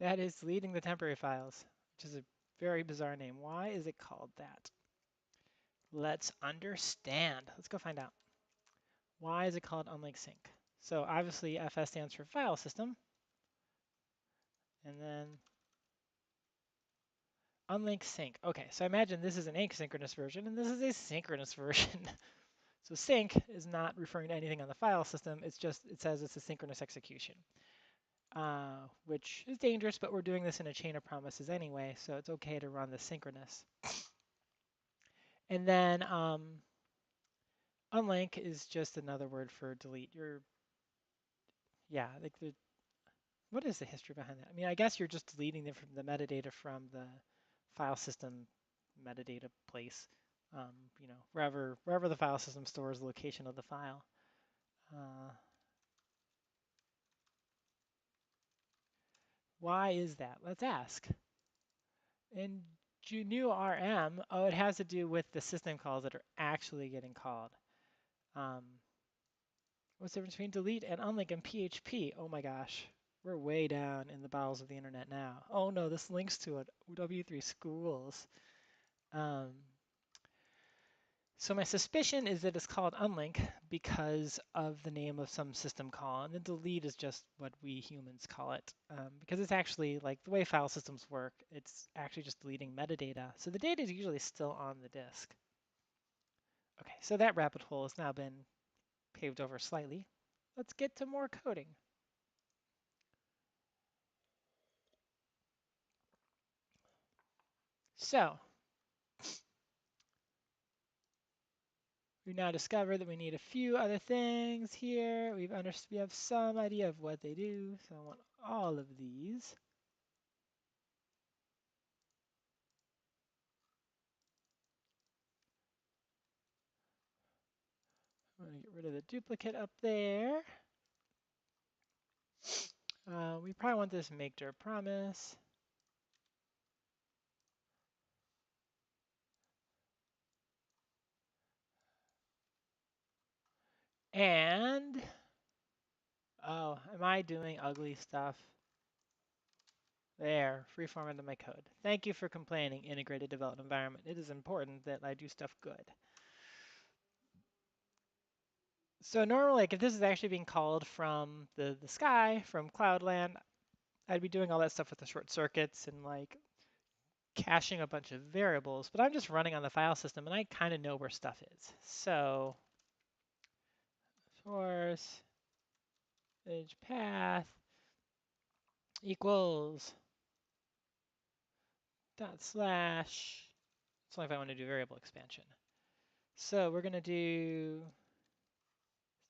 that is deleting the temporary files, which is a very bizarre name. Why is it called that? Let's understand. Let's go find out. Why is it called unlike sync? So obviously FS stands for file system. And then unlike sync. Okay, so I imagine this is an asynchronous version and this is a synchronous version. So sync is not referring to anything on the file system. It's just, it says it's a synchronous execution, which is dangerous, but we're doing this in a chain of promises anyway, so it's okay to run the synchronous. And then unlink is just another word for delete. What is the history behind that? I mean, I guess you're just deleting the metadata from the file system metadata place, wherever the file system stores the location of the file. Why is that? Let's ask. In GNU RM, it has to do with the system calls that are actually getting called. What's the difference between delete and unlink in PHP? Oh my gosh, we're way down in the bowels of the internet now. Oh no, this links to it. W3 schools. So my suspicion is that it's called unlink because of the name of some system call, and the delete is just what we humans call it, because it's actually like the way file systems work. It's actually just deleting metadata, so the data is usually still on the disk. Okay, so that rabbit hole has now been paved over slightly. Let's get to more coding. So we now discovered that we need a few other things here. We have some idea of what they do, so I want all of these. I'm going to get rid of the duplicate up there. We probably want this make dir promise. And, oh, am I doing ugly stuff? There, free formatted my code. Thank you for complaining, integrated development environment. It is important that I do stuff good. So normally, like if this is actually being called from the sky, from Cloudland, I'd be doing all that stuff with the short circuits and like caching a bunch of variables, but I'm just running on the file system and I kind of know where stuff is. So source image path equals dot slash. It's only if I want to do variable expansion. So we're going to do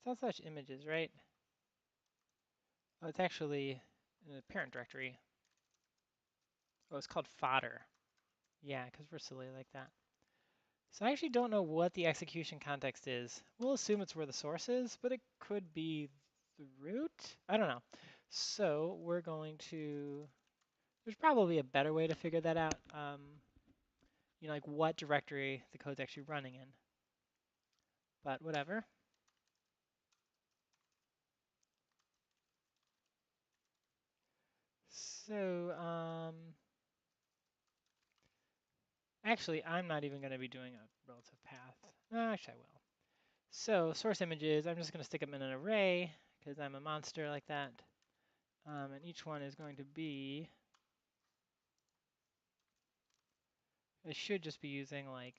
.images, right? Oh, it's actually in the parent directory. Oh, it's called fodder. Yeah, because we're silly like that. So I actually don't know what the execution context is. We'll assume it's where the source is, but it could be the root. I don't know. So we're going to, there's probably a better way to figure that out. You know, like what directory the code's actually running in. But whatever. So actually, I'm not even going to be doing a relative path. No, actually, I will. So source images, I'm just going to stick them in an array because I'm a monster like that. And each one is going to be, I should just be using like,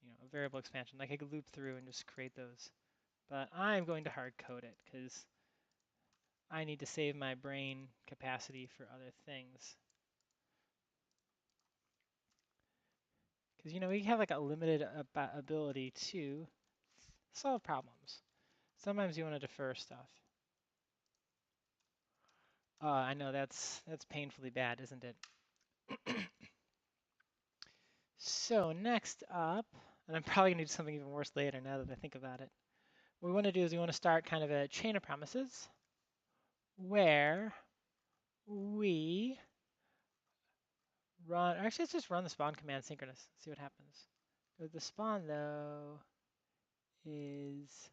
you know, a variable expansion. Like I could loop through and just create those. But I'm going to hard code it because I need to save my brain capacity for other things. Because, you know, we have like a limited ability to solve problems. Sometimes you want to defer stuff. I know that's painfully bad, isn't it? So next up, and I'm probably going to do something even worse later now that I think about it. What we want to do is we want to start kind of a chain of promises where we run, actually let's just run the spawn command synchronous, see what happens. So the spawn though is,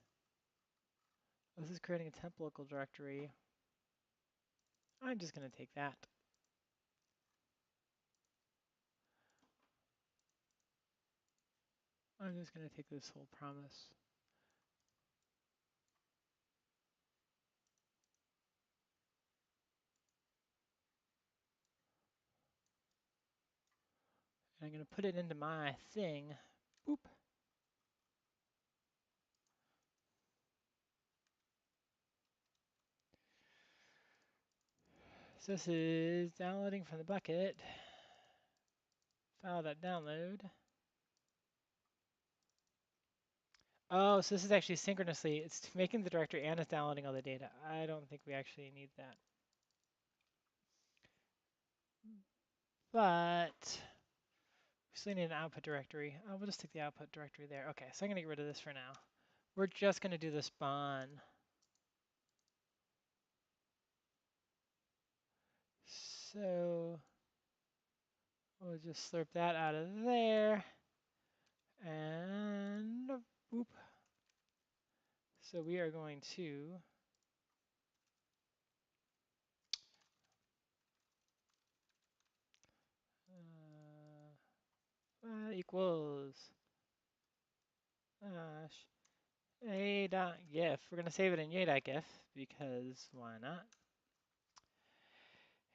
this is creating a temp local directory. I'm just going to take that. I'm just going to take this whole promise. And I'm going to put it into my thing. Boop. So this is downloading from the bucket. File.download. Oh, so this is actually synchronously, it's making the directory and it's downloading all the data. I don't think we actually need that. But we still need an output directory. Oh, we'll just take the output directory there. Okay, so I'm gonna get rid of this for now. We're just gonna do the spawn. So we'll just slurp that out of there. And boop. So we are going to equals a.gif. We're going to save it in a.gif because why not?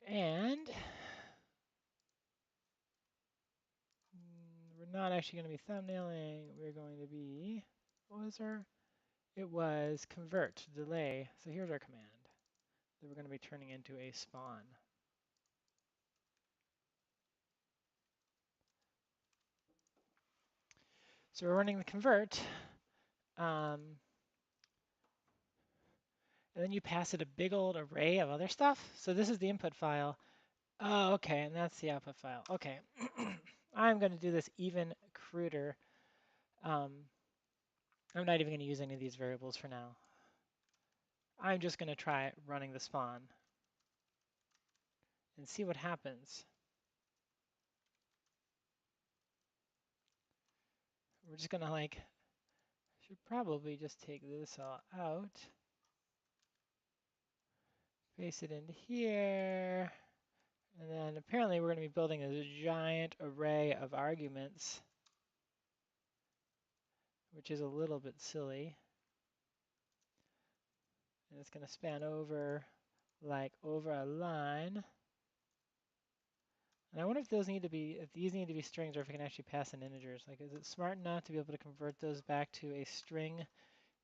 And we're not actually going to be thumbnailing. We're going to be, what was our? It was convert, delay. So here's our command that we're going to be turning into a spawn. So we're running the convert. And then you pass it a big old array of other stuff. So this is the input file. Oh, okay, and that's the output file. Okay, I'm going to do this even cruder. I'm not even going to use any of these variables for now. I'm just going to try running the spawn and see what happens. We're just going to like, should probably just take this all out, paste it into here, and then apparently we're going to be building a giant array of arguments, which is a little bit silly. And it's going to span over, like over a line. And I wonder if these need to be strings or if we can actually pass in integers. Like, is it smart enough to be able to convert those back to a string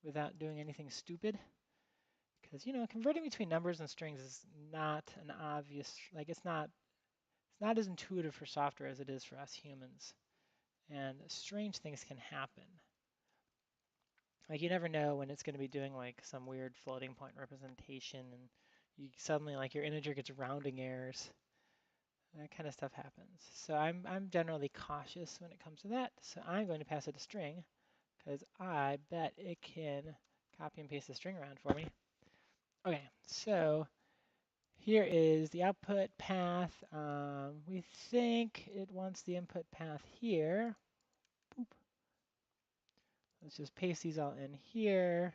without doing anything stupid? Because, you know, converting between numbers and strings is not an obvious, like it's not as intuitive for software as it is for us humans. And strange things can happen. Like you never know when it's going to be doing like some weird floating point representation and you suddenly like your integer gets rounding errors. That kind of stuff happens. So I'm generally cautious when it comes to that. So I'm going to pass it a string because I bet it can copy and paste the string around for me. Okay, so here is the output path. We think it wants the input path here. Boop. Let's just paste these all in here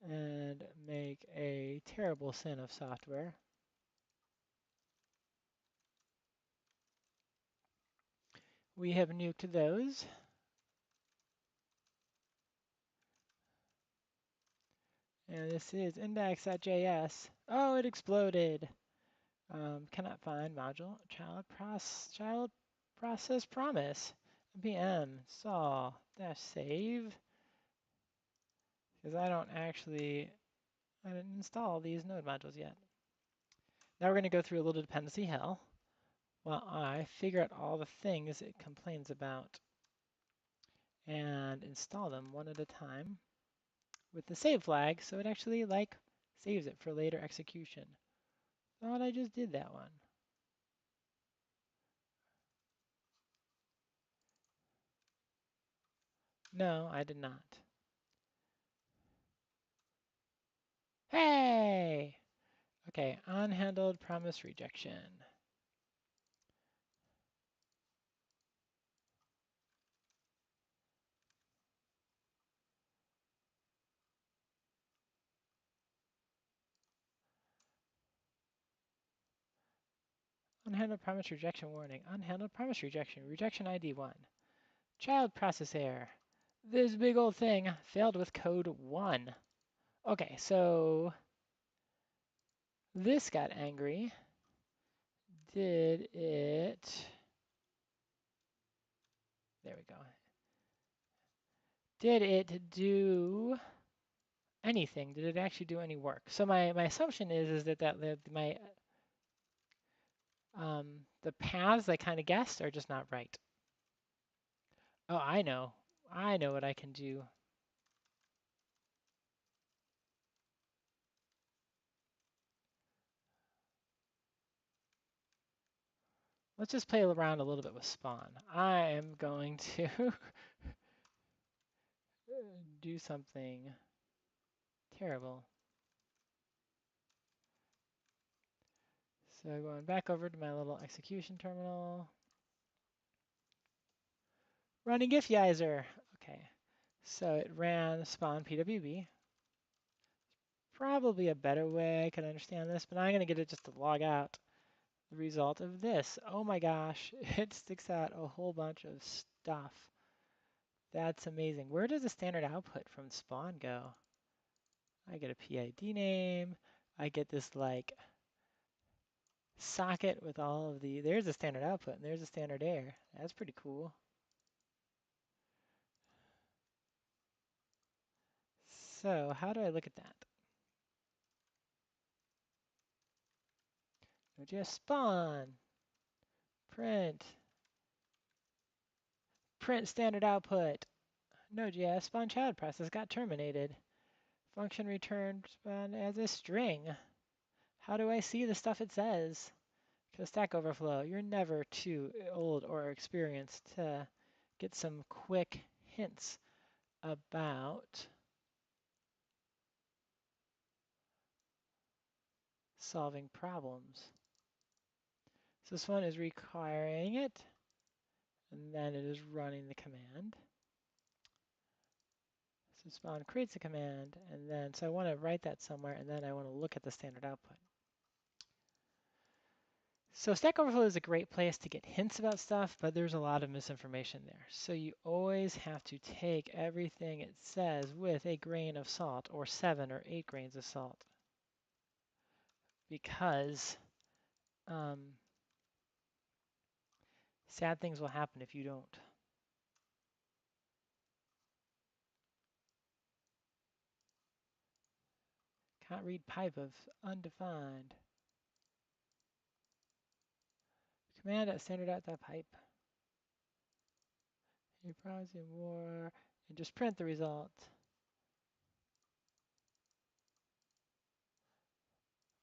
and make a terrible sin of software. We have nuked those. And this is index.js. Oh, it exploded. Cannot find module child process promise. npm sol dash save. Because I didn't install these node modules yet. Now we're going to go through a little dependency hell while I figure out all the things it complains about and install them one at a time with the save flag so it actually like saves it for later execution. Thought I just did that one. No, I did not. Hey! Okay, unhandled promise rejection. Unhandled promise rejection warning. Unhandled promise rejection. Rejection ID 1. Child process error. This big old thing failed with code 1. Okay, so this got angry. Did it... There we go. Did it do anything? Did it actually do any work? So my assumption is that the paths I kind of guessed are just not right. Oh, I know. I know what I can do. Let's just play around a little bit with spawn. I am going to do something terrible. So going back over to my little execution terminal. Running gifyizer. Okay, so it ran spawn pwb. Probably a better way I could understand this, but I'm going to get it just to log out the result of this. Oh my gosh, it sticks out a whole bunch of stuff. That's amazing. Where does the standard output from spawn go? I get a PID name. I get this like socket with all of there's a standard output and there's a standard error. That's pretty cool. So how do I look at that? Node.js spawn, print standard output. Node.js spawn child process got terminated. Function returned spawn as a string. How do I see the stuff it says? Because Stack Overflow, you're never too old or experienced to get some quick hints about solving problems. So this one is requiring it, and then it is running the command. So spawn creates a command, and then, so I want to write that somewhere, and then I want to look at the standard output. So Stack Overflow is a great place to get hints about stuff, but there's a lot of misinformation there. So you always have to take everything it says with a grain of salt, or 7 or 8 grains of salt, because sad things will happen if you don't. Can't read pipe of undefined. Command at standard out that pipe. You browse in more and just print the result.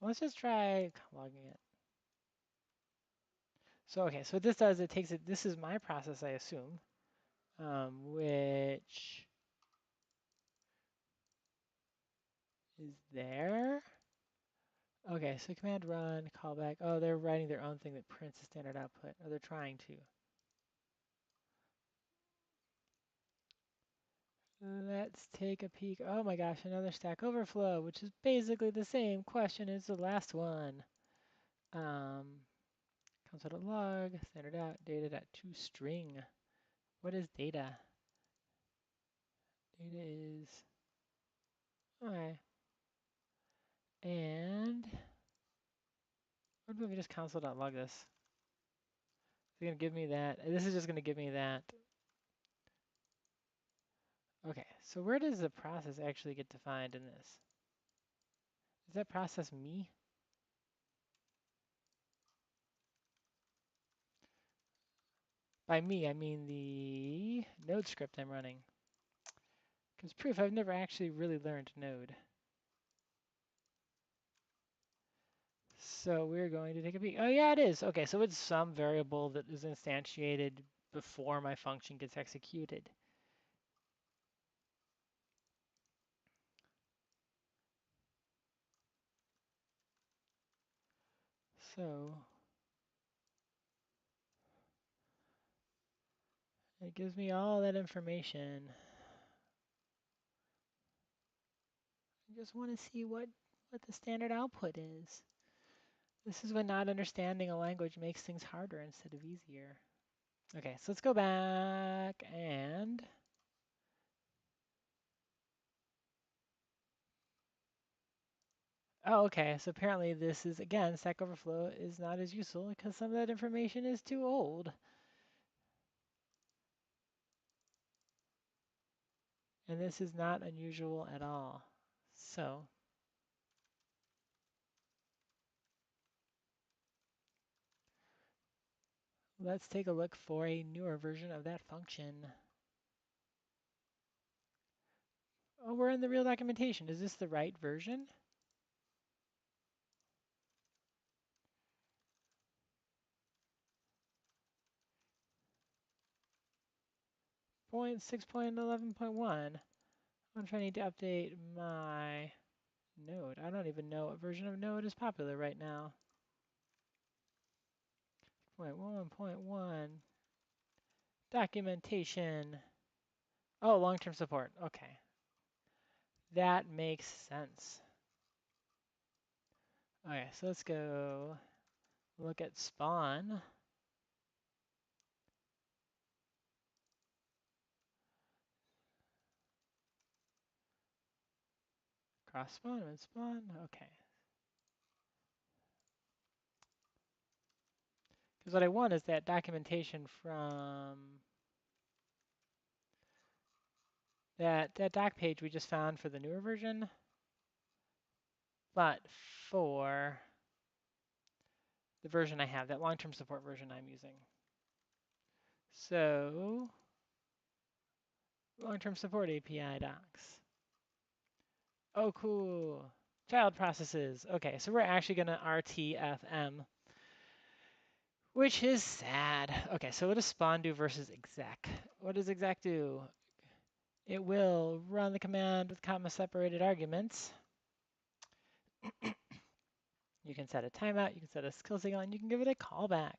Let's just try logging it. So, okay, so what this does, it takes it, this is my process, I assume, which is there. Okay, so command run, callback. Oh, they're writing their own thing that prints the standard output, or they're trying to. Let's take a peek. Oh my gosh, another Stack Overflow, which is basically the same question as the last one. Console.log, standard out, data.toString. What is data? Data is, okay. And what if we just console.log this? It's gonna give me that. This is just gonna give me that. Okay, so where does the process actually get defined in this? Is that process me? By me, I mean the Node script I'm running. Because proof, I've never actually really learned Node. So we're going to take a peek. Oh yeah, it is. Okay, so it's some variable that is instantiated before my function gets executed. So it gives me all that information. I just want to see what the standard output is. This is when not understanding a language makes things harder instead of easier. Okay, so let's go back and oh, okay, so apparently this is, again, Stack Overflow is not as useful because some of that information is too old. And this is not unusual at all. So let's take a look for a newer version of that function. Oh, we're in the real documentation. Is this the right version? 6.11.1. I'm trying to update my Node. I don't even know what version of Node is popular right now. 0.1.1. Documentation. Oh, long-term support. Okay. That makes sense. Okay, so let's go look at spawn. Cross spawn and spawn. Okay. Because what I want is that documentation from that doc page we just found for the newer version, but for the version I have, that long-term support version I'm using. So long-term support API docs. Oh, cool. Child processes. Okay, so we're actually going to RTFM, which is sad. Okay, so what does spawn do versus exec? What does exec do? It will run the command with comma-separated arguments. You can set a timeout, you can set a skill signal, and you can give it a callback.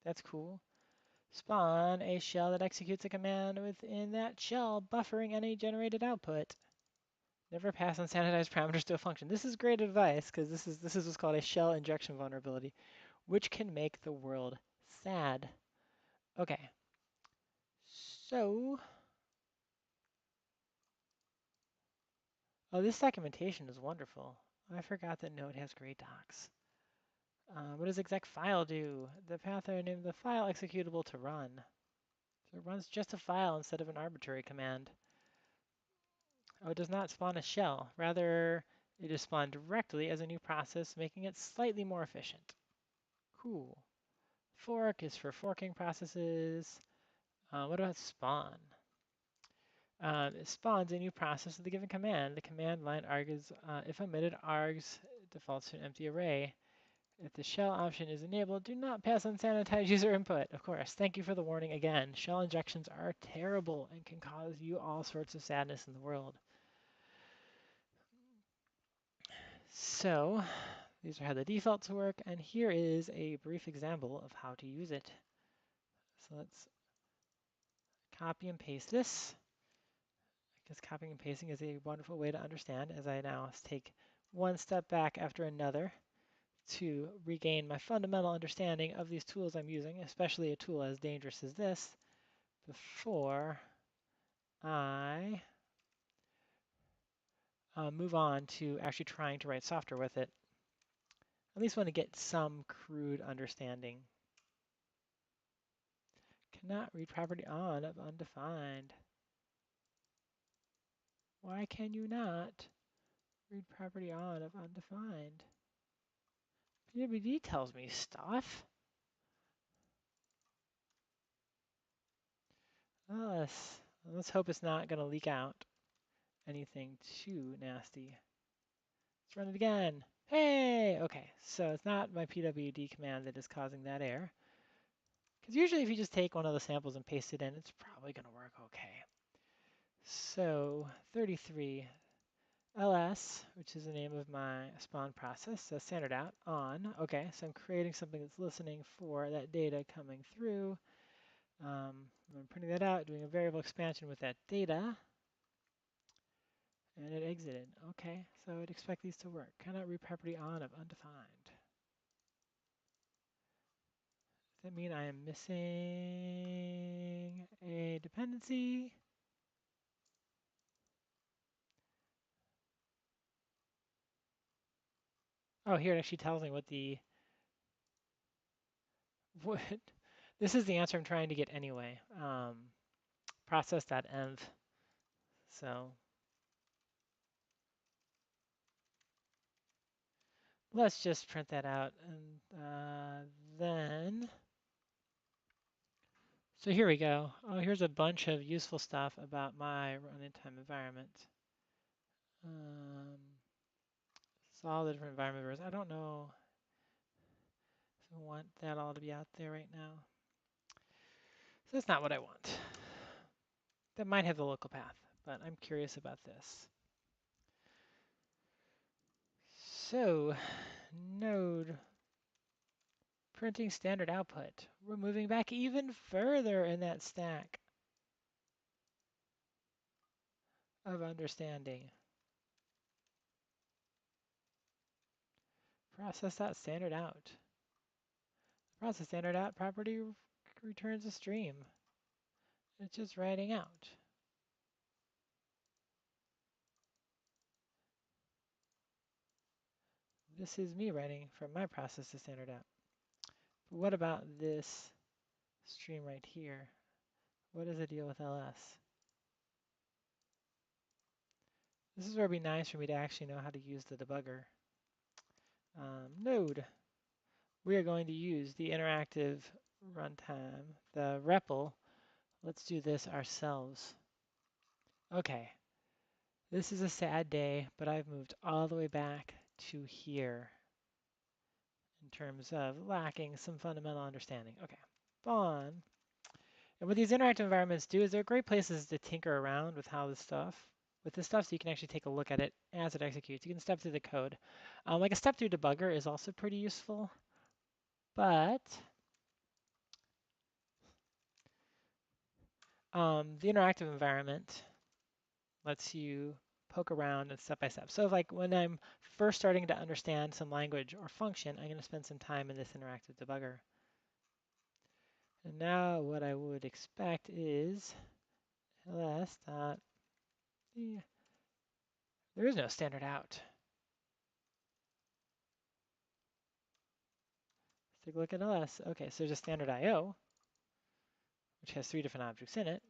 That's cool. Spawn a shell that executes a command within that shell, buffering any generated output. Never pass unsanitized parameters to a function. This is great advice because this is what's called a shell injection vulnerability, which can make the world sad. Okay. So, oh, this documentation is wonderful. I forgot that Node has great docs. What does exec file do? The path I named the file executable to run. So it runs just a file instead of an arbitrary command. Oh, it does not spawn a shell. Rather, it is spawned directly as a new process, making it slightly more efficient. Cool. Fork is for forking processes. What about spawn? It spawns a new process with a given command. The command line argues, if omitted, args defaults to an empty array. If the shell option is enabled, do not pass unsanitized user input. Of course, thank you for the warning again. Shell injections are terrible and can cause you all sorts of sadness in the world. So these are how the defaults work, and here is a brief example of how to use it. So let's copy and paste this. I guess copying and pasting is a wonderful way to understand, as I now take one step back after another to regain my fundamental understanding of these tools I'm using, especially a tool as dangerous as this, before I move on to actually trying to write software with it. At least want to get some crude understanding. Cannot read property on of undefined. Why can you not read property on of undefined? PWD tells me stuff. Oh, let's hope it's not going to leak out anything too nasty. Let's run it again. Hey! Okay, so it's not my PWD command that is causing that error. Because usually if you just take one of the samples and paste it in, it's probably going to work okay. So 33 ls, which is the name of my spawn process, so standard out on. Okay, so I'm creating something that's listening for that data coming through. I'm printing that out, doing a variable expansion with that data, and it exited. Okay, so I'd expect these to work. Cannot read property on of undefined. Does that mean I am missing a dependency? Oh, here it actually tells me what the what. This is the answer I'm trying to get anyway. Process.env. So let's just print that out, and then. So here we go. Oh, here's a bunch of useful stuff about my runtime environment. It's all the different environment versions. I don't know if I want that all to be out there right now. So that's not what I want. That might have the local path, but I'm curious about this. So, node printing standard output. We're moving back even further in that stack of understanding. Process.standard out. Process standard out property returns a stream. It's just writing out. This is me writing from my process to standard out. But what about this stream right here? What is the deal with ls? This is where it'd be nice for me to actually know how to use the debugger. Node. We are going to use the interactive runtime, the REPL. Let's do this ourselves. Okay. This is a sad day, but I've moved all the way back to here in terms of lacking some fundamental understanding. Okay, spawn. And what these interactive environments do is they're great places to tinker around with how this stuff, so you can actually take a look at it as it executes. You can step through the code. Like a step through debugger is also pretty useful, but the interactive environment lets you poke around and step by step. So like when I'm first starting to understand some language or function, I'm going to spend some time in this interactive debugger. And now what I would expect is ls dot, there is no standard out. Let's take a look at ls. Okay, so there's a standard IO, which has 3 different objects in it.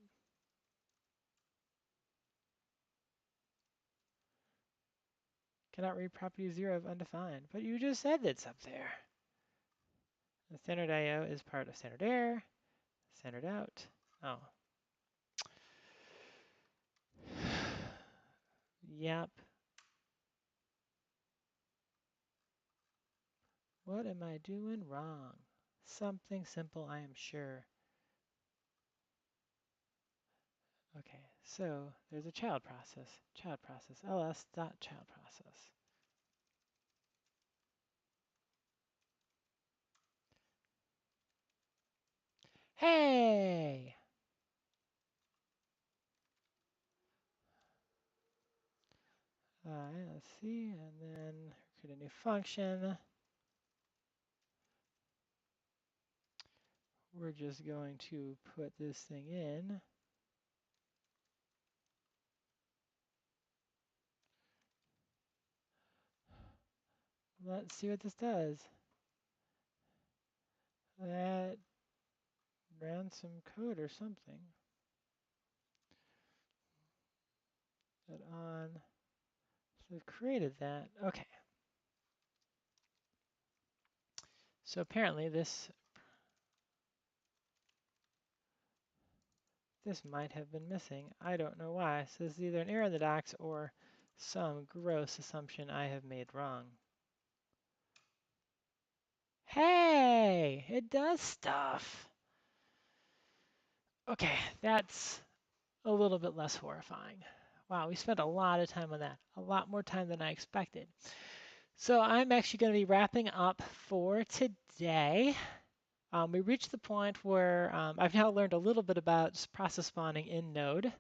Cannot read property 0 of undefined, but you just said it's up there. The standard IO is part of standard error, standard out. Oh. Yep. What am I doing wrong? Something simple, I am sure. Okay, so there's a child process, ls.child process. Hey! Let's see, and then create a new function. We're just going to put this thing in. Let's see what this does. That ran some code or something. That on. So we've created that. Okay. So apparently this might have been missing. I don't know why. So this is either an error in the docs or some gross assumption I have made wrong. Hey, it does stuff. Okay, that's a little bit less horrifying. Wow, we spent a lot of time on that, a lot more time than I expected. So I'm actually going to be wrapping up for today. We reached the point where I've now learned a little bit about process spawning in Node.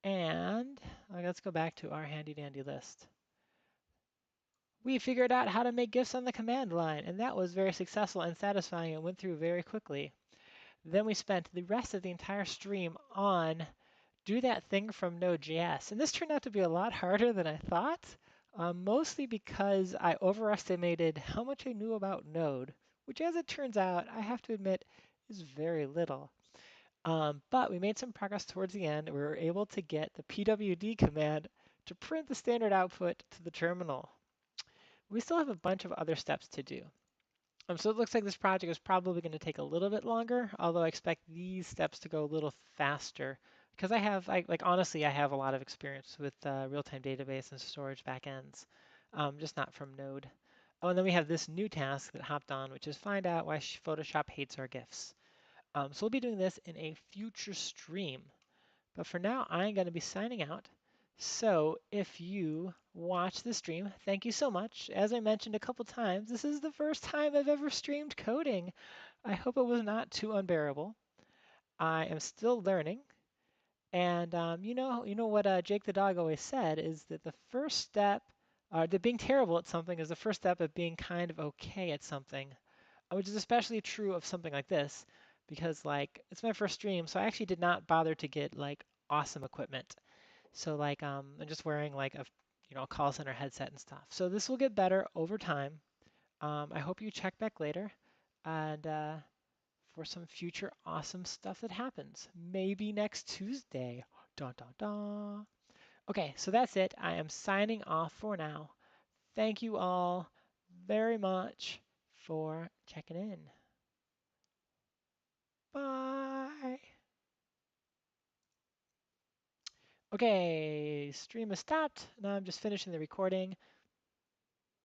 And let's go back to our handy dandy list. We figured out how to make gifs on the command line, and that was very successful and satisfying and went through very quickly. Then we spent the rest of the entire stream on do that thing from node.js. And this turned out to be a lot harder than I thought, mostly because I overestimated how much I knew about Node, which as it turns out, I have to admit, is very little. But we made some progress towards the end. We were able to get the pwd command to print the standard output to the terminal. We still have a bunch of other steps to do. So it looks like this project is probably going to take a little bit longer, although I expect these steps to go a little faster because honestly, I have a lot of experience with real-time database and storage backends, just not from Node. Oh, and then we have this new task that hopped on, which is find out why Photoshop hates our GIFs. So we'll be doing this in a future stream. But for now, I'm going to be signing out. So if you watch the stream, thank you so much. As I mentioned a couple times, this is the first time I've ever streamed coding. I hope it was not too unbearable. I am still learning. And you know what Jake the dog always said is that the first step, that being terrible at something is the first step of being kind of okay at something, which is especially true of something like this, because like it's my first stream, so I actually did not bother to get like awesome equipment. So like I'm just wearing like a call center headset and stuff. So this will get better over time. I hope you check back later and for some future awesome stuff that happens. Maybe next Tuesday. Dun, dun, dun. Okay, so that's it. I am signing off for now. Thank you all very much for checking in. Bye. Okay, stream is stopped. Now I'm just finishing the recording.